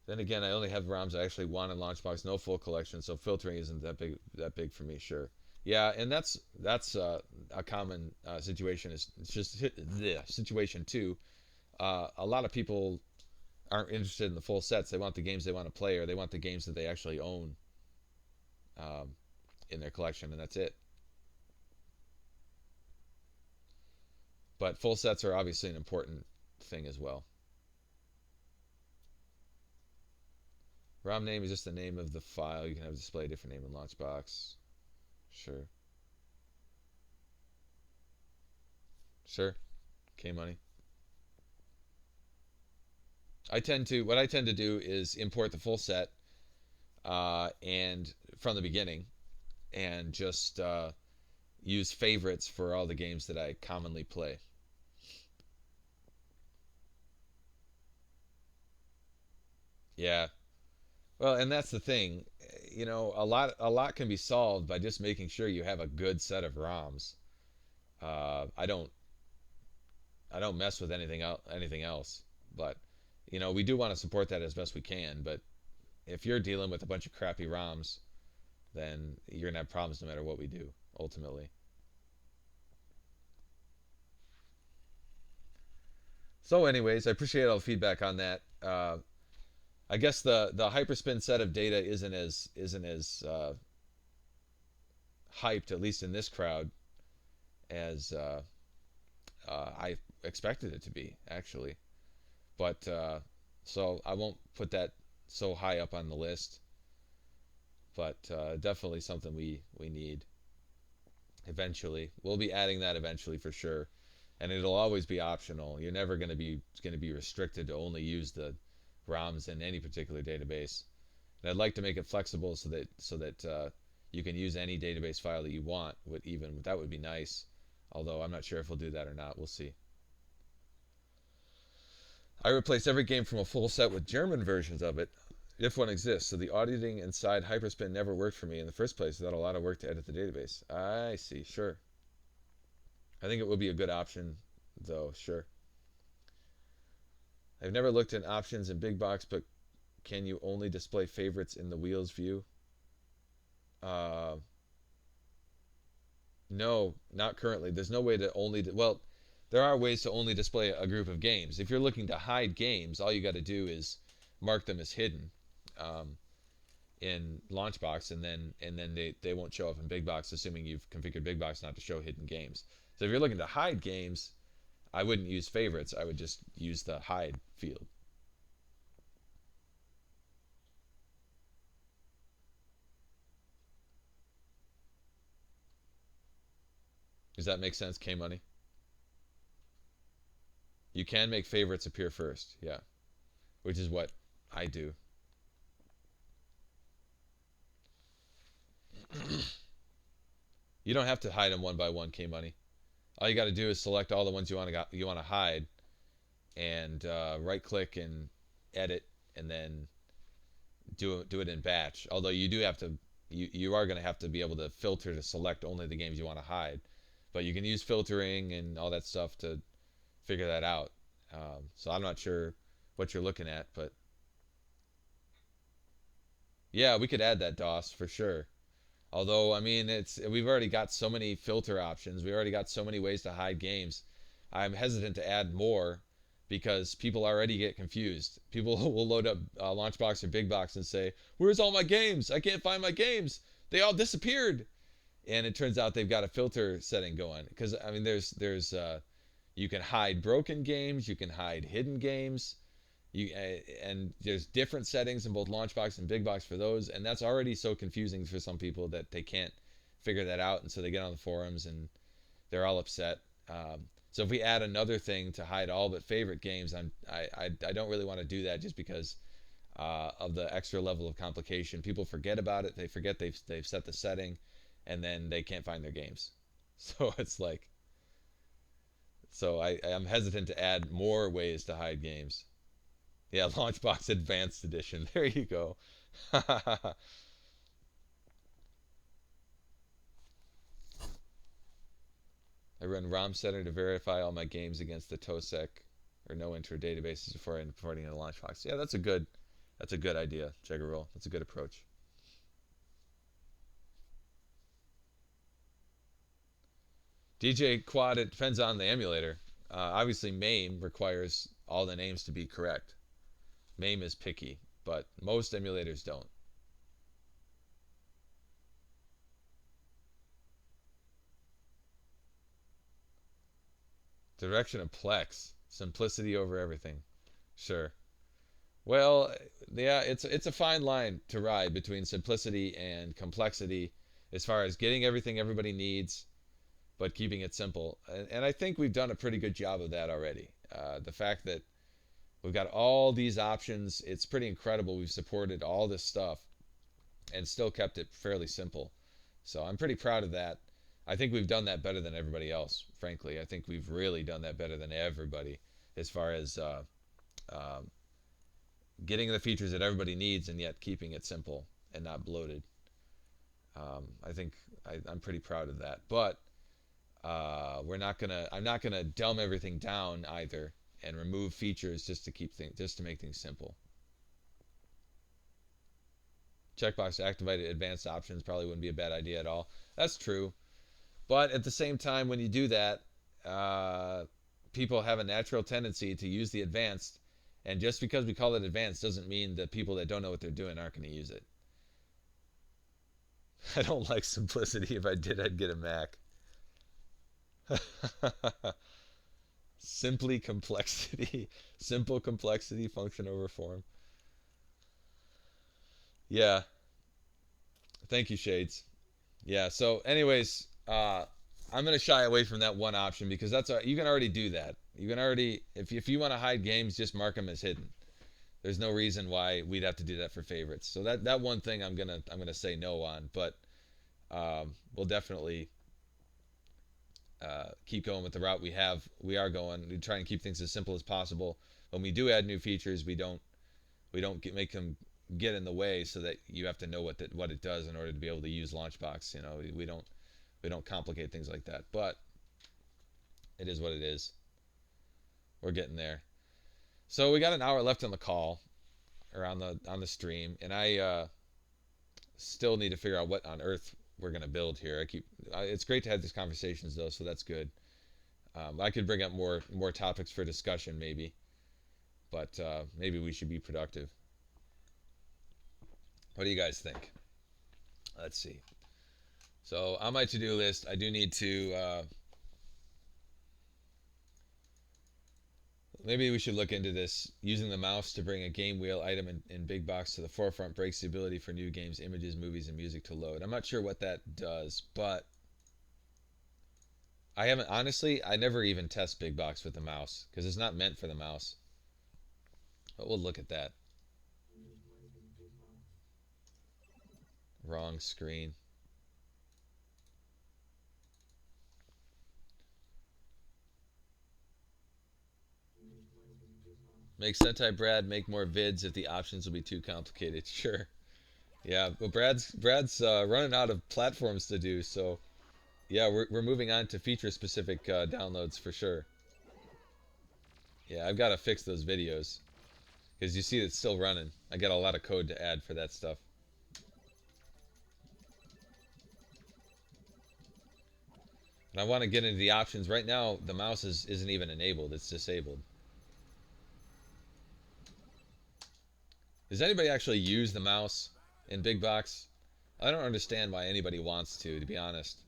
A: Then again, I only have ROMs I actually want in LaunchBox, no full collection, so filtering isn't that big for me. Sure, yeah, and that's a common situation. Is it's just the situation too. A lot of people aren't interested in the full sets. They want the games they want to play, or they want the games that they actually own um, in their collection, and that's it. But full sets are obviously an important thing as well. ROM name is just the name of the file. You can have display a different name in LaunchBox. Sure. Sure. K Money. What I tend to do is import the full set and from the beginning, and just use favorites for all the games that I commonly play. Yeah. Well, and that's the thing. A lot can be solved by just making sure you have a good set of ROMs. I don't mess with anything else, but we do want to support that as best we can. But if you're dealing with a bunch of crappy ROMs, then you're gonna have problems no matter what we do ultimately. So, anyways, I appreciate all the feedback on that. I guess the hyperspin set of data isn't as hyped, at least in this crowd, as I expected it to be actually. But so I won't put that so high up on the list. But definitely something we need eventually. We'll be adding that eventually for sure, and it'll always be optional. You're never going to be restricted to only use the ROMs in any particular database. And I'd like to make it flexible so that you can use any database file that you want. Even that would be nice. Although I'm not sure if we'll do that or not. We'll see. I replace every game from a full set with German versions of it, if one exists. So the auditing inside Hyperspin never worked for me in the first place without a lot of work to edit the database. I see, sure. I think it would be a good option, though, sure. I've never looked in options in Big Box, but can you only display favorites in the wheels view? Uh, no, not currently. There's no way to well, there are ways to only display a group of games. If you're looking to hide games, all you got to do is mark them as hidden um, in LaunchBox, and then they won't show up in Big Box, assuming you've configured Big Box not to show hidden games. So if you're looking to hide games, I wouldn't use favorites. I would just use the hide field. Does that make sense, K Money? You can make favorites appear first, yeah, which is what I do. You don't have to hide them one by one, K Money. All you got to do is select all the ones you want to hide, and right click and edit, and then do it in batch. Although you are going to have to be able to filter to select only the games you want to hide, but you can use filtering and all that stuff to figure that out. So I'm not sure what you're looking at, but yeah, we could add that DOS for sure. Although, I mean, we've already got so many filter options. We already got so many ways to hide games. I'm hesitant to add more because people already get confused. People will load up Launchbox or Big Box and say, "Where's all my games? I can't find my games. They all disappeared." And it turns out they've got a filter setting going. Because I mean, there's you can hide broken games, you can hide hidden games, and there's different settings in both Launchbox and Big Box for those, and that's already so confusing for some people that they can't figure that out, and so they get on the forums and they're all upset. So if we add another thing to hide all but favorite games, I don't really want to do that just because of the extra level of complication. People forget about it. They forget they've set the setting, and then they can't find their games. So it's like, so I'm hesitant to add more ways to hide games. Yeah, LaunchBox Advanced Edition. There you go. I run ROM setter to verify all my games against the TOSEC or no enter databases before importing into LaunchBox. Yeah, that's a good idea, Jaggerroll. That's a good approach. DJ Quad, it depends on the emulator. Obviously, MAME requires all the names to be correct. MAME is picky, but most emulators don't. Direction of Plex. Simplicity over everything. Sure. Well, yeah, it's a fine line to ride between simplicity and complexity as far as getting everything everybody needs, but keeping it simple. And I think we've done a pretty good job of that already. The fact that we've got all these options, it's pretty incredible. We've supported all this stuff and still kept it fairly simple. So I'm pretty proud of that. I think we've done that better than everybody else, frankly. I think we've really done that better than everybody as far as um, getting the features that everybody needs and yet keeping it simple and not bloated. I think I'm pretty proud of that. But I'm not gonna dumb everything down either and remove features just to make things simple. Checkbox to activate advanced options probably wouldn't be a bad idea at all. That's true. But at the same time, when you do that, uh, people have a natural tendency to use the advanced. And just because we call it advanced doesn't mean that people that don't know what they're doing aren't going to use it. I don't like simplicity. If I did, I'd get a Mac. Simply complexity. Simple complexity, function over form. Yeah. Thank you, Shades. Yeah. So, anyways, I'm gonna shy away from that one option because you can already do that. You can already if you want to hide games, just mark them as hidden. There's no reason why we'd have to do that for favorites. So that one thing I'm gonna say no on, but we'll definitely keep going with the route we are going. We try and keep things as simple as possible. When we do add new features, we don't make them get in the way so that you have to know what it does in order to be able to use LaunchBox. You know, we don't complicate things like that. But it is what it is. We're getting there. So we got an hour left on the call or on the stream, and I still need to figure out what on earth we're gonna build here. It's great to have these conversations though, so that's good. I could bring up more topics for discussion maybe, but maybe we should be productive. What do you guys think? Let's see. So on my to-do list, I do need to maybe we should look into this. Using the mouse to bring a game wheel item in Big Box to the forefront breaks the ability for new games, images, movies, and music to load. I'm not sure what that does, but I never even test Big Box with the mouse because it's not meant for the mouse. But we'll look at that. Wrong screen. Make Sentai Brad make more vids if the options will be too complicated. Sure. Yeah, but Brad's running out of platforms to do, so yeah, we're moving on to feature specific downloads for sure. Yeah, I've got to fix those videos because you see it's still running. I got a lot of code to add for that stuff. And I want to get into the options. Right now, the mouse isn't even enabled. It's disabled. Does anybody actually use the mouse in Big Box? I don't understand why anybody wants to be honest.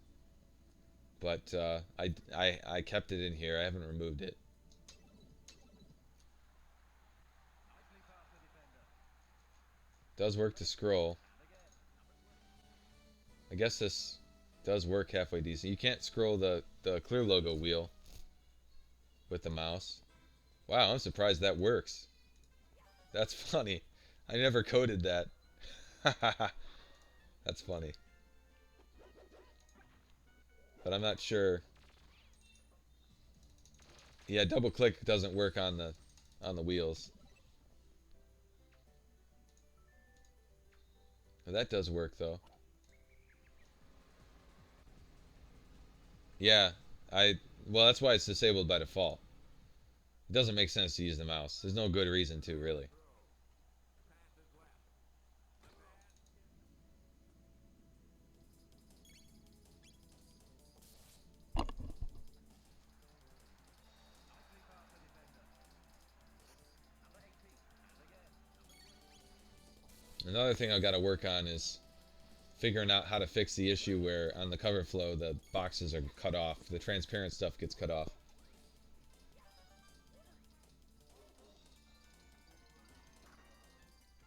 A: But I kept it in here. I haven't removed it. Does work to scroll. I guess this does work halfway decent. You can't scroll the clear logo wheel with the mouse. Wow, I'm surprised that works. That's funny. I never coded that. That's funny. But I'm not sure. Yeah, double click doesn't work on the wheels. Well, that does work though. Yeah, I well that's why it's disabled by default. It doesn't make sense to use the mouse. There's no good reason to really. Another thing I've got to work on is figuring out how to fix the issue where on the cover flow the boxes are cut off. The transparent stuff gets cut off.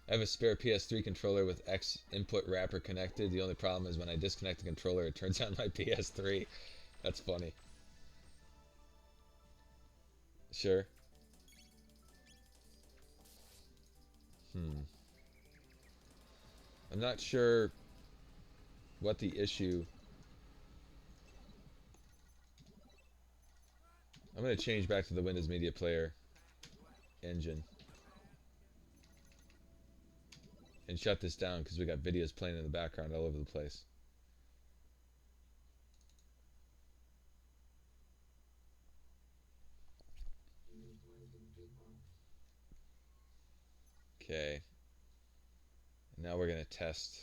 A: I have a spare PS3 controller with X input wrapper connected. The only problem is when I disconnect the controller, it turns on my PS3. That's funny. Sure. Hmm. I'm not sure what the issue. I'm going to change back to the Windows Media Player engine and shut this down because we got videos playing in the background all over the place. Okay. Now we're going to test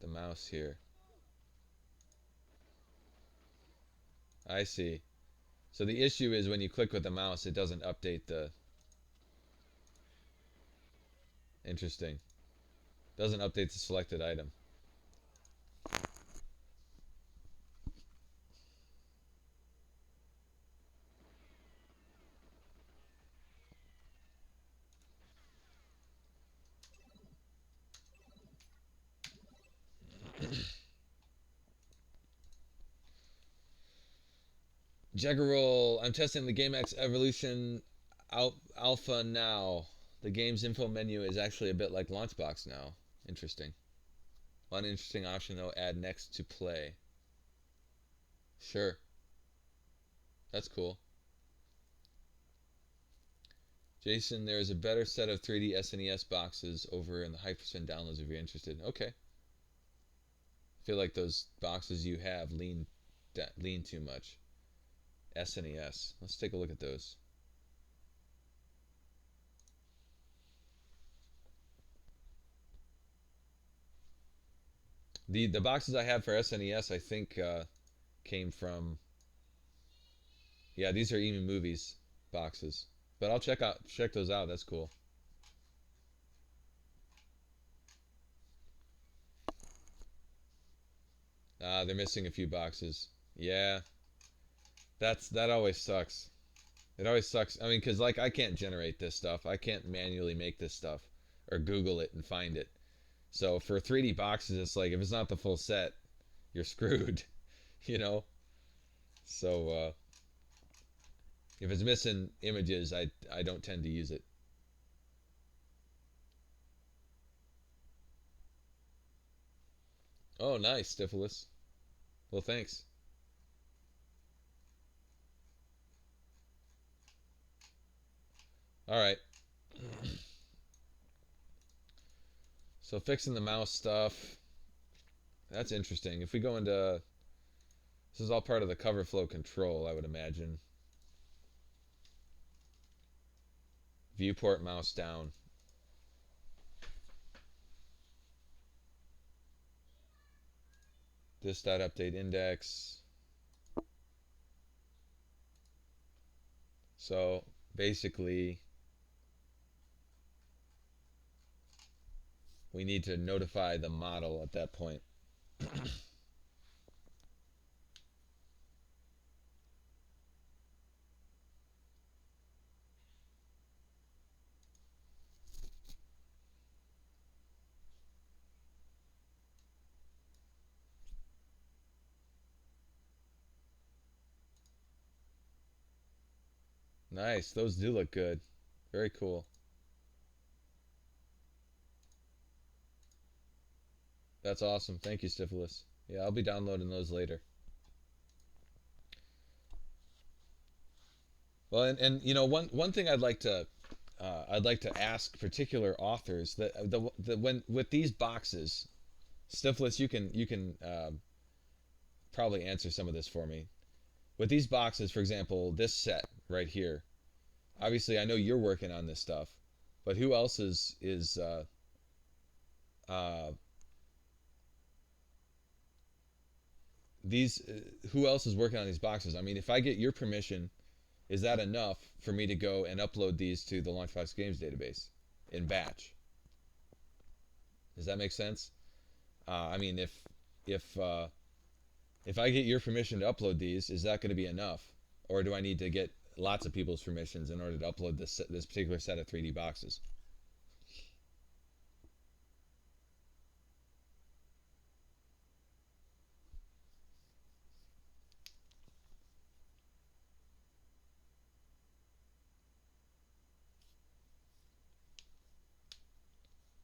A: the mouse here. I see. So the issue is when you click with the mouse, it doesn't update the... Interesting. Doesn't update the selected item. Jeggerol, I'm testing the GameX Evolution Alpha now. The game's info menu is actually a bit like LaunchBox now. Interesting. One interesting option though, add next to play. Sure. That's cool. Jason, there is a better set of 3D SNES boxes over in the Hyperspin downloads if you're interested. Okay. I feel like those boxes you have lean too much. SNES. Let's take a look at those. The boxes I have for SNES, I think, came from... Yeah, these are even movies boxes. But I'll check those out. That's cool. They're missing a few boxes. Yeah, that always sucks. It always sucks. I mean, because like I can't generate this stuff. I can't manually make this stuff or Google it and find it. So for 3D boxes, it's like if it's not the full set, you're screwed. You know. So if it's missing images, I don't tend to use it. Oh, nice, Stifilus. Well, thanks. All right. So fixing the mouse stuff. That's interesting. If we go into... This is all part of the cover flow control, I would imagine. Viewport mouse down. This dot update index. So basically we need to notify the model at that point. Nice. Those do look good. Very cool. That's awesome. Thank you, Stifilus. Yeah, I'll be downloading those later. Well, and you know, one thing I'd like to I'd like to ask particular authors that when with these boxes, Stiflis, you can probably answer some of this for me. With these boxes, for example, this set right here. Obviously, I know you're working on this stuff, but who else is uh, these? Who else is working on these boxes? I mean, if I get your permission, is that enough for me to go and upload these to the LaunchBox Games database in batch? Does that make sense? I mean, if if I get your permission to upload these, is that going to be enough, or do I need to get lots of people's permissions in order to upload this particular set of 3D boxes?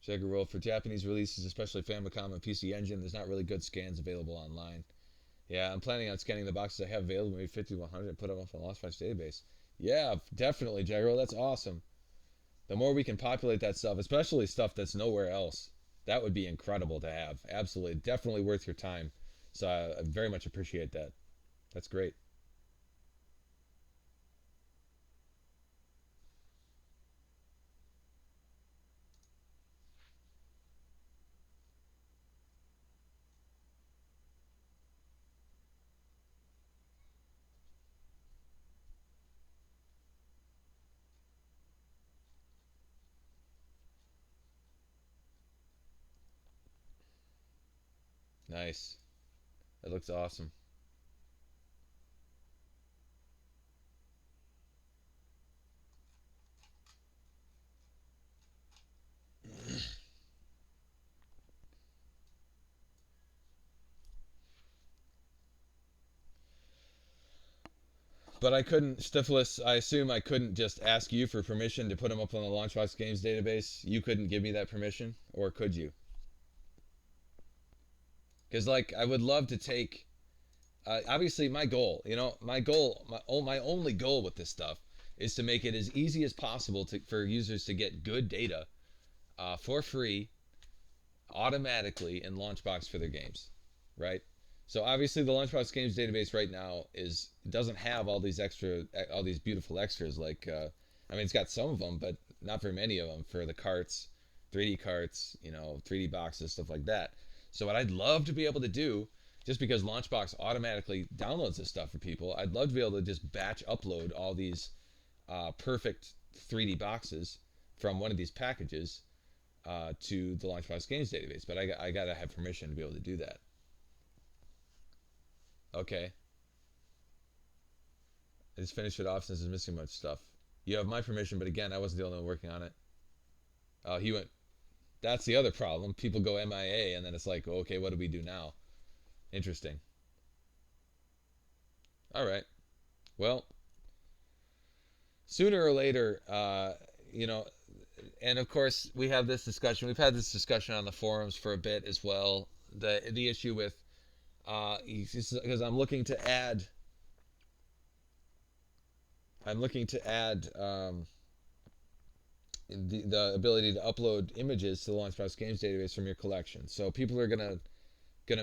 A: Sugar Roll, for Japanese releases, especially Famicom and PC Engine, there's not really good scans available online. Yeah, I'm planning on scanning the boxes I have available, maybe 5100, and put them up on the LaunchBox database. Yeah, definitely, Jagger. That's awesome. The more we can populate that stuff, especially stuff that's nowhere else, that would be incredible to have. Absolutely, definitely worth your time. So I very much appreciate that. That's great. Nice. That looks awesome. But I couldn't, Stiflis, I assume I couldn't just ask you for permission to put them up on the LaunchBox Games database. You couldn't give me that permission, or could you? Because, like, I would love to take, obviously, my goal, my only goal with this stuff is to make it as easy as possible for users to get good data for free automatically in LaunchBox for their games, right? So obviously the LaunchBox Games database right now is doesn't have all these beautiful extras like I mean it's got some of them, but not very many of them for the carts, 3D carts, 3D boxes, stuff like that. So what I'd love to be able to do, just because LaunchBox automatically downloads this stuff for people, I'd love to be able to just batch upload all these perfect 3D boxes from one of these packages to the LaunchBox Games database, but I got to have permission to be able to do that. Okay, I just finished it off since it's missing much stuff. You have my permission, but again, I wasn't the only one working on it. He went. That's the other problem. People go MIA, and then it's like, well, okay, what do we do now? Interesting. All right. Well, sooner or later, you know, and of course, we have this discussion. We've had this discussion on the forums for a bit as well. The issue with because I'm looking to add the ability to upload images to the LaunchBox Games database from your collection. So people are gonna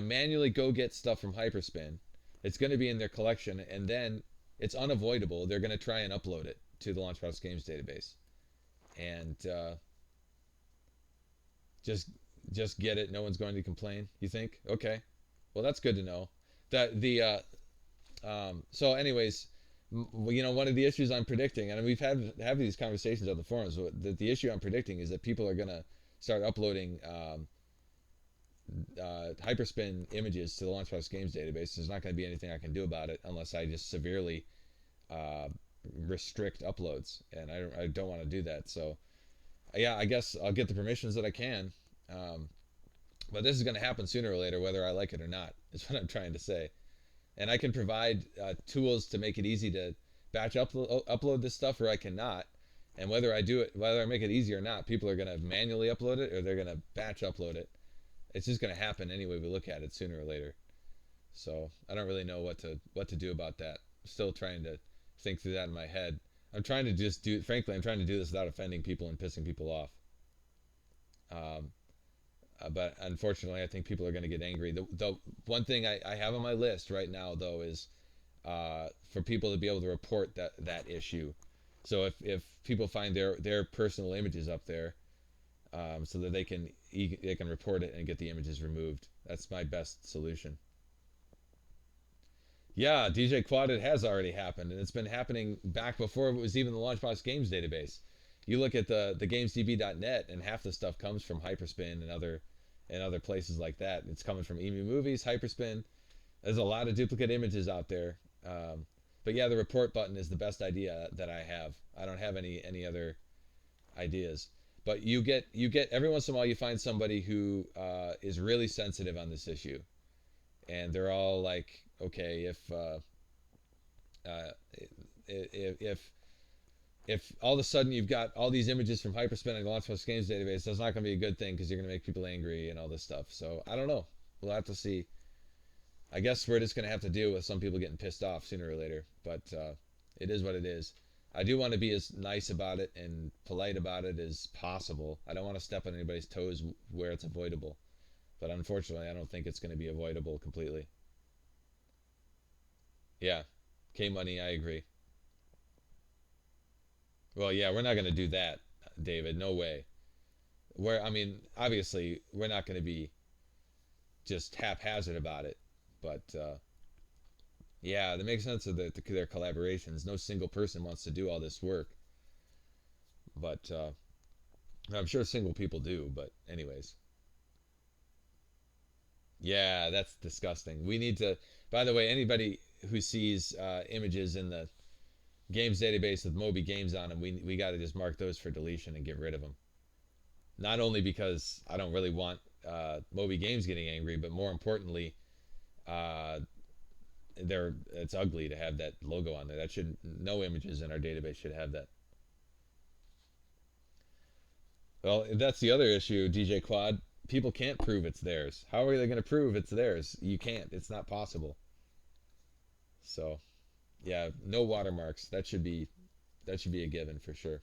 A: manually go get stuff from Hyperspin. It's gonna be in their collection, and then it's unavoidable. They're gonna try and upload it to the LaunchBox Games database, and just just get it. No one's going to complain. You think? Okay. Well, that's good to know. That the so anyways, one of the issues I'm predicting, and we've had have these conversations on the forums. The issue I'm predicting is that people are gonna start uploading Hyperspin images to the LaunchBox Games database. There's not going to be anything I can do about it unless I just severely uh, restrict uploads, and I don't want to do that. So yeah, I guess I'll get the permissions that I can. Um, but this is going to happen sooner or later, whether I like it or not. Is what I'm trying to say. And I can provide tools to make it easy to batch upload this stuff, or I cannot. And whether I do it, whether I make it easy or not, people are going to manually upload it, or they're going to batch upload it. It's just going to happen anyway we look at it sooner or later. So I don't really know what to do about that. I'm still trying to think through that in my head. I'm trying to just do. Frankly, I'm trying to do this without offending people and pissing people off. Um, but unfortunately, I think people are going to get angry. The one thing I have on my list right now, though, is for people to be able to report that issue. So if people find their personal images up there, so that they can report it and get the images removed. That's my best solution. Yeah, DJ Quad, it has already happened, and it's been happening back before it was even the LaunchBox Games database. You look at the GamesDB.net, and half the stuff comes from Hyperspin and other places like that. It's coming from Emu Movies, Hyperspin. There's a lot of duplicate images out there. But yeah, the report button is the best idea that I have. I don't have any other ideas. But you get every once in a while you find somebody who is really sensitive on this issue, and they're all like, okay, uh, if if all of a sudden you've got all these images from Hyperspin and LaunchBox Games database, that's not going to be a good thing because you're going to make people angry and all this stuff. So I don't know. We'll have to see. I guess we're just going to have to deal with some people getting pissed off sooner or later. But it is what it is. I do want to be as nice about it and polite about it as possible. I don't want to step on anybody's toes where it's avoidable. But unfortunately, I don't think it's going to be avoidable completely. Yeah. K Money, I agree. Well, yeah, we're not going to do that, David. No way. I mean, obviously, we're not going to be just haphazard about it. But yeah, that makes sense of their collaborations. No single person wants to do all this work. But I'm sure single people do. But, anyways. Yeah, that's disgusting. We need to. By the way, anybody who sees images in the games database with Moby Games on them, we got to just mark those for deletion and get rid of them. Not only because I don't really want Moby Games getting angry, but more importantly, uh, it's ugly to have that logo on there. That should no images in our database should have that. Well, that's the other issue, DJ Quad. People can't prove it's theirs. How are they going to prove it's theirs? You can't. It's not possible. So, yeah, no watermarks. That should be a given for sure.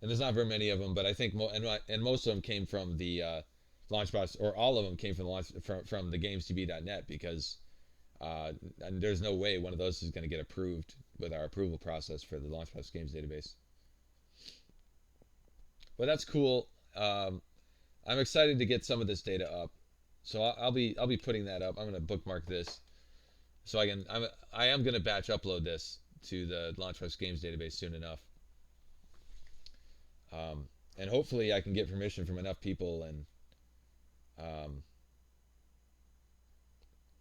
A: And there's not very many of them, but I think and most of them came from the LaunchBox, or all of them came from the from the GamesDB.net because and there's no way one of those is going to get approved with our approval process for the LaunchBox Games database. But that's cool. I'm excited to get some of this data up, so I'll be putting that up. I'm going to bookmark this so I am going to batch upload this to the LaunchBox Games database soon enough. And hopefully I can get permission from enough people. And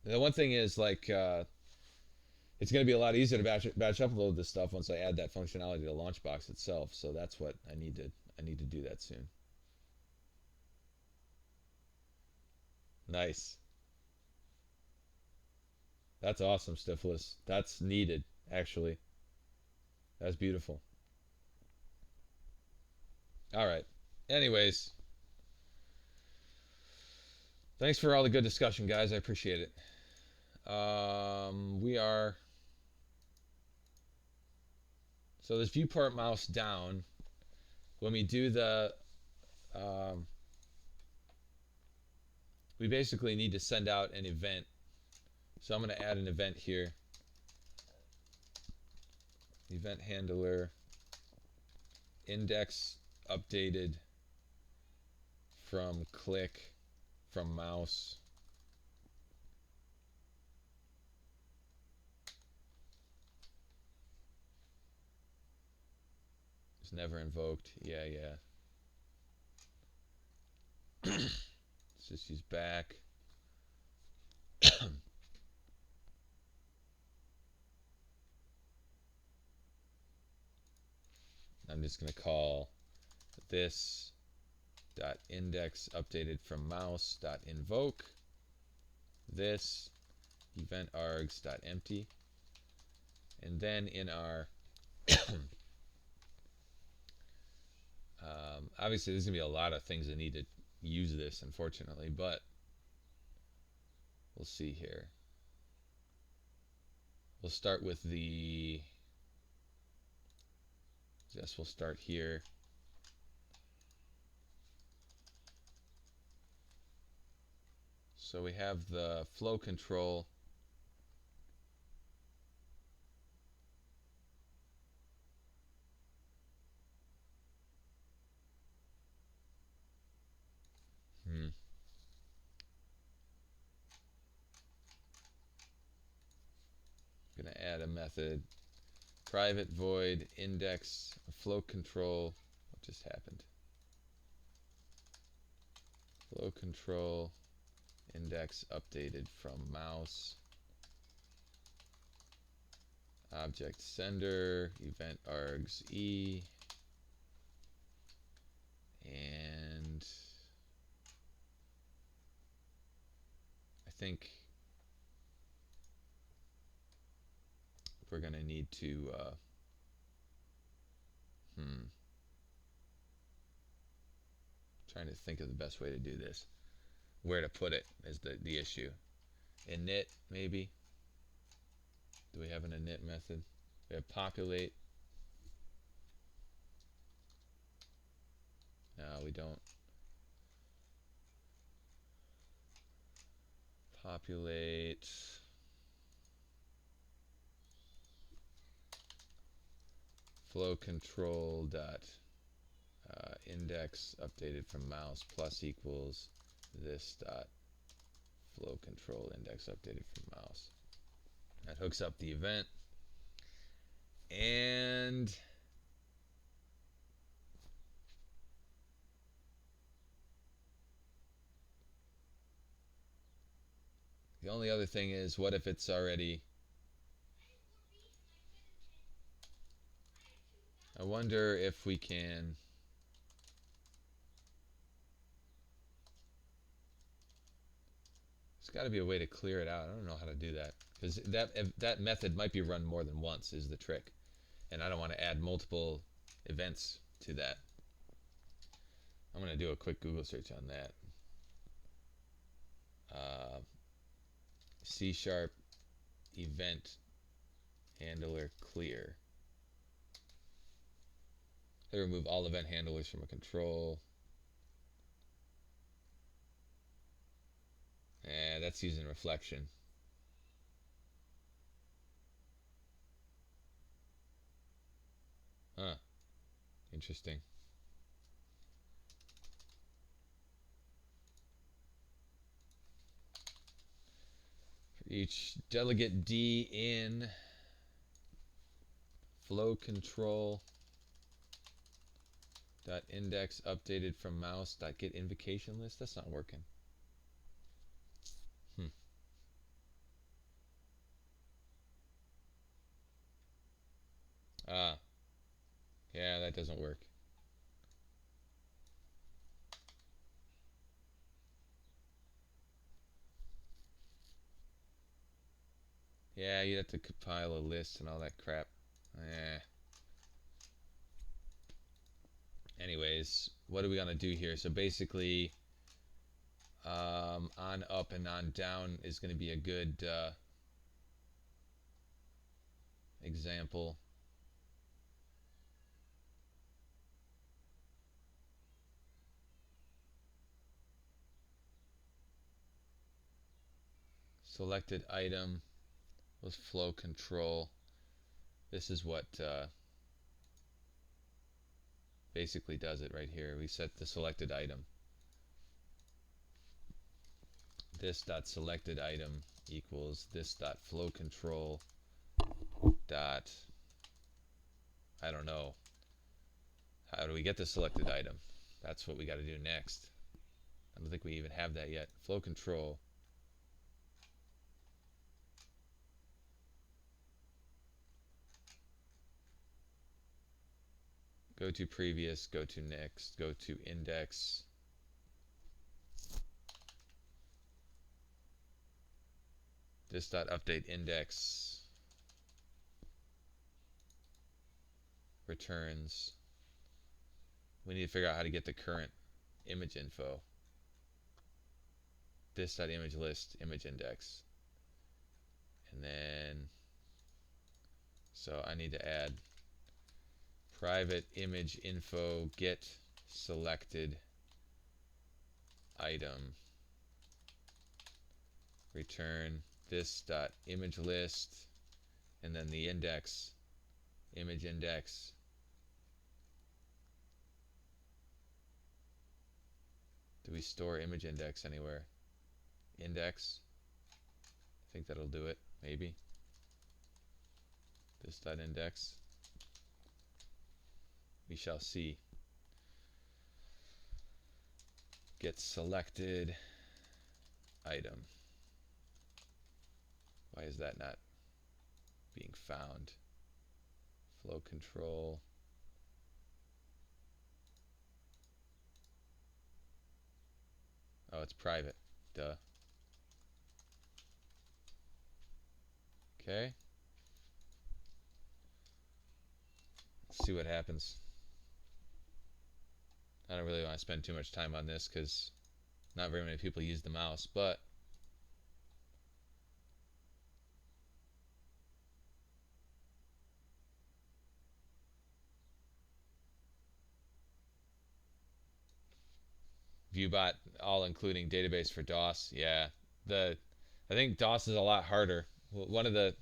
A: the one thing is like it's going to be a lot easier to batch upload this stuff once I add that functionality to LaunchBox itself. So that's what I need to do that soon. Nice. That's awesome, Stifless. That's needed, actually. That's beautiful. All right. Anyways, thanks for all the good discussion, guys. I appreciate it. We are. So this viewport mouse down. When we do the. We basically need to send out an event. So I'm going to add an event here. Event handler. Index updated from click from mouse. It's never invoked. Yeah, yeah. Let's just use back. I'm just going to call this dot index updated from mouse dot invoke this event args dot empty, and then in our obviously there's gonna be a lot of things that need to use this, unfortunately, but we'll see here. We'll start with the Guess we'll start here. So we have the flow control. Gonna add a method. Private void index flow control. What just happened? Flow control index updated from mouse. Object sender event args e, and I think we're gonna need to trying to think of the best way to do this. Where to put it is the issue. Init, maybe? Do we have an init method? We have populate. No, we don't. Populate. Flow control dot index updated from mouse plus equals this dot flow control index updated from mouse. That hooks up the event, and the only other thing is, what if it's already... I wonder if we can... There's got to be a way to clear it out. I don't know how to do that, because that method might be run more than once is the trick, and I don't want to add multiple events to that. I'm going to do a quick Google search on that. C# event handler clear. They remove all event handlers from a control. That's using reflection. Huh. Interesting. For each delegate D in flow control dot index updated from mouse dot get invocation list. That's not working. Ah, yeah, that doesn't work. Yeah, you'd have to compile a list and all that crap. Anyways, what are we gonna do here? So basically, on up and on down is going to be a good example. Selected item with flow control. This is what basically does it right here. We set the selected item. This dot selected item equals this dot flow control dot, I don't know. How do we get the selected item? That's what we got to do next. I don't think we even have that yet. Flow control. Go to previous, go to next, go to index. This dot update index returns. We need to figure out how to get the current image info. This dot image list image index, and then so I need to add private image info get selected item, return this dot image list, and then the index, image index. Do we store image index anywhere? Index. I think that'll do it, maybe. This dot index. We shall see. Get selected item. Why is that not being found? Flow control. Oh, it's private. Duh. Okay. Let's see what happens. I don't really want to spend too much time on this because not very many people use the mouse, but ViewBot all including database for DOS. Yeah. I think DOS is a lot harder. One of the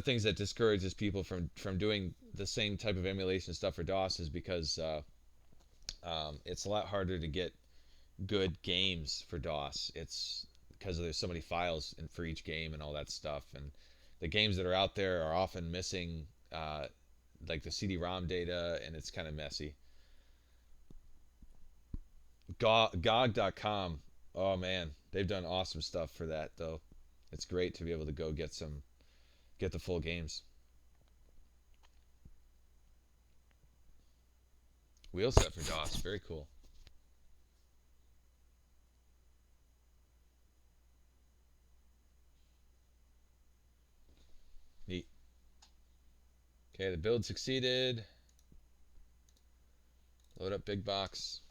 A: things that discourages people from doing the same type of emulation stuff for DOS is because it's a lot harder to get good games for DOS. It's because there's so many files for each game and all that stuff, and the games that are out there are often missing like the CD-ROM data, and it's kind of messy. GOG.com, oh man, they've done awesome stuff for that though. It's great to be able to go get the full games. Wheel set for DOS, very cool. Neat. Okay, the build succeeded. Load up big box.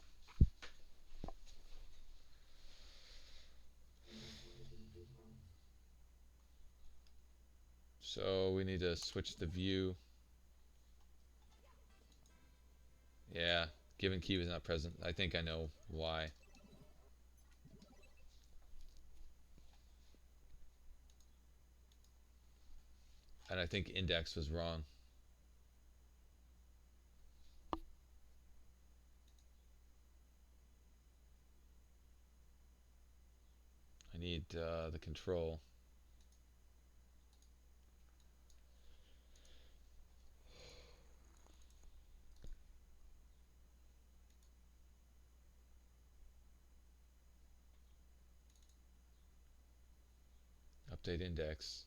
A: So we need to switch the view. Yeah, given key was not present. I think I know why. And I think index was wrong. I need the control. Update index.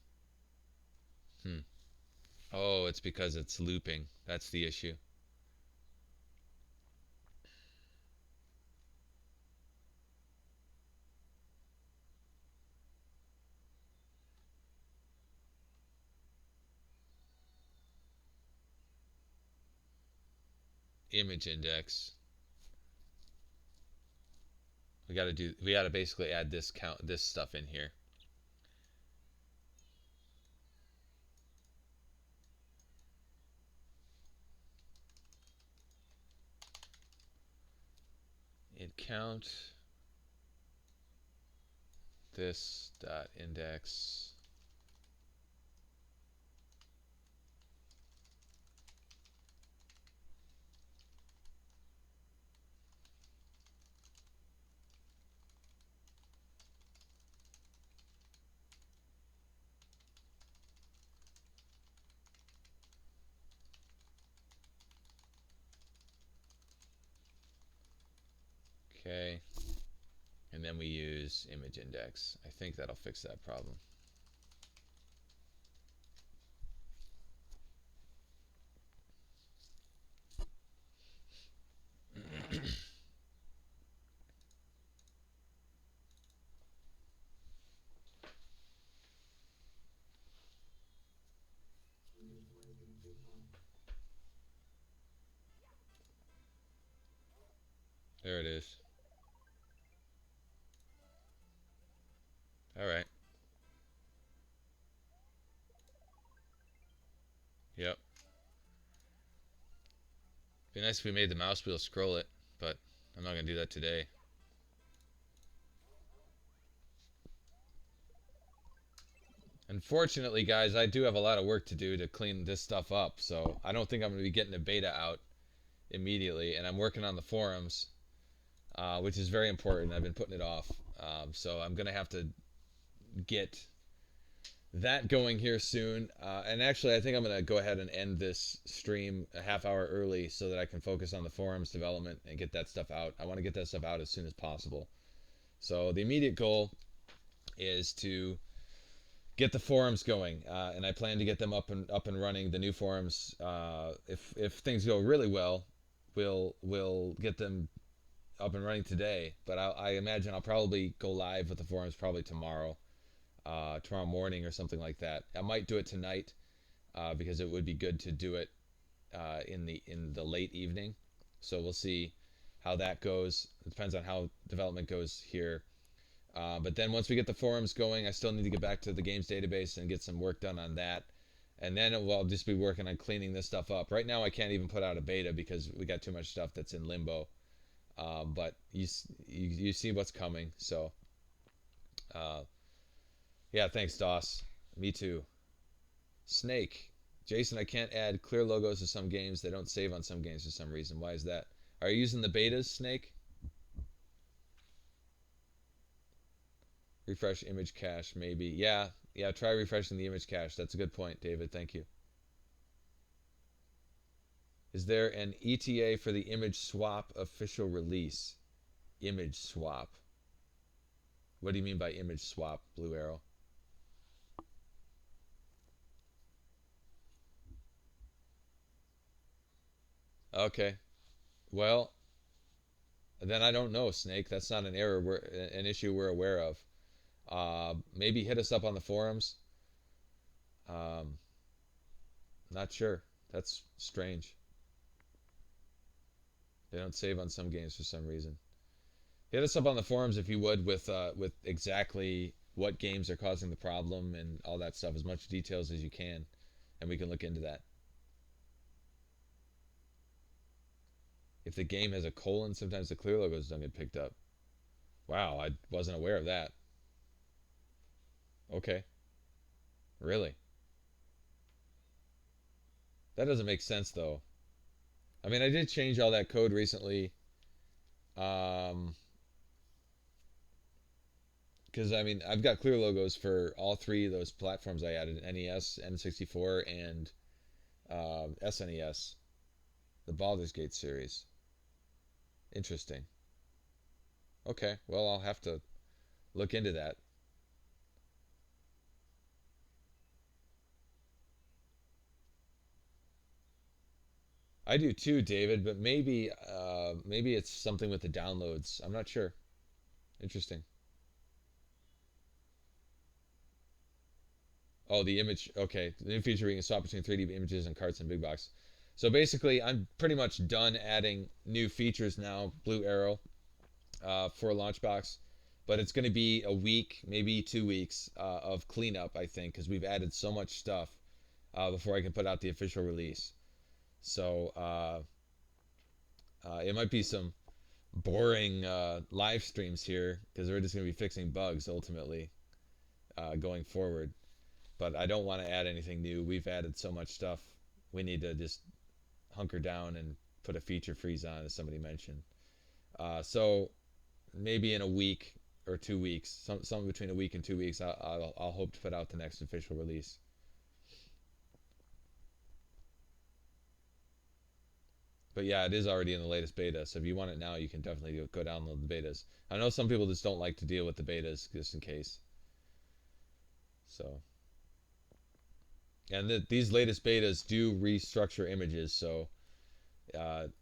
A: Oh, it's because it's looping. That's the issue. Image index. We got to basically add this stuff in here. Int count this dot index. Okay. And then we use image index. I think that'll fix that problem. There it is. All right. Yep. Be nice if we made the mouse wheel scroll it, but I'm not gonna do that today. Unfortunately, guys, I do have a lot of work to do to clean this stuff up, so I don't think I'm gonna be getting a beta out immediately, and I'm working on the forums, which is very important. I've been putting it off, so I'm gonna have to get that going here soon. And actually, I think I'm gonna go ahead and end this stream a half hour early so that I can focus on the forums development and get that stuff out. I want to get that stuff out as soon as possible. So the immediate goal is to get the forums going, and I plan to get them up and running. The new forums, if things go really well, we'll get them up and running today. But I imagine I'll probably go live with the forums probably tomorrow morning or something like that. I might do it tonight because it would be good to do it in the late evening. So we'll see how that goes. It depends on how development goes here. But then once we get the forums going, I still need to get back to the games database and get some work done on that. And then I'll just be working on cleaning this stuff up. Right now, I can't even put out a beta because we got too much stuff that's in limbo. But you see what's coming. So, yeah, thanks, Doss. Me too. Snake. Jason, I can't add clear logos to some games. They don't save on some games for some reason. Why is that? Are you using the betas, Snake? Refresh image cache, maybe. Yeah, try refreshing the image cache. That's a good point, David. Thank you. Is there an ETA for the image swap official release? Image swap. What do you mean by image swap, Blue Arrow? Okay. Well, then I don't know, Snake. That's not an an issue we're aware of. Maybe hit us up on the forums. Um, Not sure. That's strange. They don't save on some games for some reason. Hit us up on the forums if you would with exactly what games are causing the problem and all that stuff, as much details as you can, and we can look into that. If the game has a colon, sometimes the clear logos don't get picked up. Wow, I wasn't aware of that. Okay. Really? That doesn't make sense though. I mean, I did change all that code recently. Um, because I mean, I've got clear logos for all three of those platforms I added: NES, N64, and SNES, the Baldur's Gate series. Interesting. Okay, well, I'll have to look into that. I do too, David, but maybe it's something with the downloads. I'm not sure. Interesting. Oh, the image. Okay, the new feature we can swap between 3D images and carts and big box. So basically, I'm pretty much done adding new features now, Blue Arrow, for LaunchBox. But it's going to be a week, maybe 2 weeks of cleanup, I think, because we've added so much stuff before I can put out the official release. So it might be some boring live streams here because we're just going to be fixing bugs ultimately going forward. But I don't want to add anything new. We've added so much stuff. We need to just hunker down and put a feature freeze on, as somebody mentioned. So maybe in a week or 2 weeks, something between a week and 2 weeks, I'll hope to put out the next official release. But yeah, it is already in the latest beta. So if you want it now, you can definitely go download the betas. I know some people just don't like to deal with the betas just in case. So, and these latest betas do restructure images, so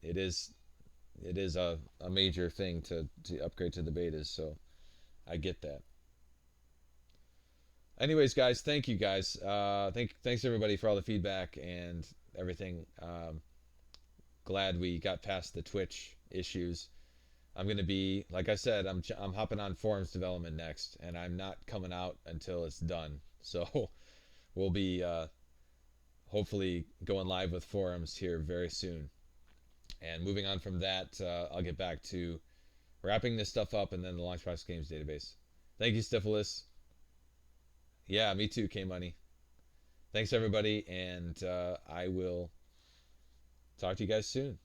A: it is a major thing to upgrade to the betas. So I get that. Anyways, guys, thank you guys. Thanks everybody for all the feedback and everything. Glad we got past the Twitch issues. I'm going to be, like I said, I'm hopping on forums development next, and I'm not coming out until it's done. So we'll be hopefully going live with forums here very soon. And moving on from that, I'll get back to wrapping this stuff up and then the LaunchBox Games database. Thank you, Stifilus. Yeah, me too, K Money. Thanks, everybody, and I will talk to you guys soon.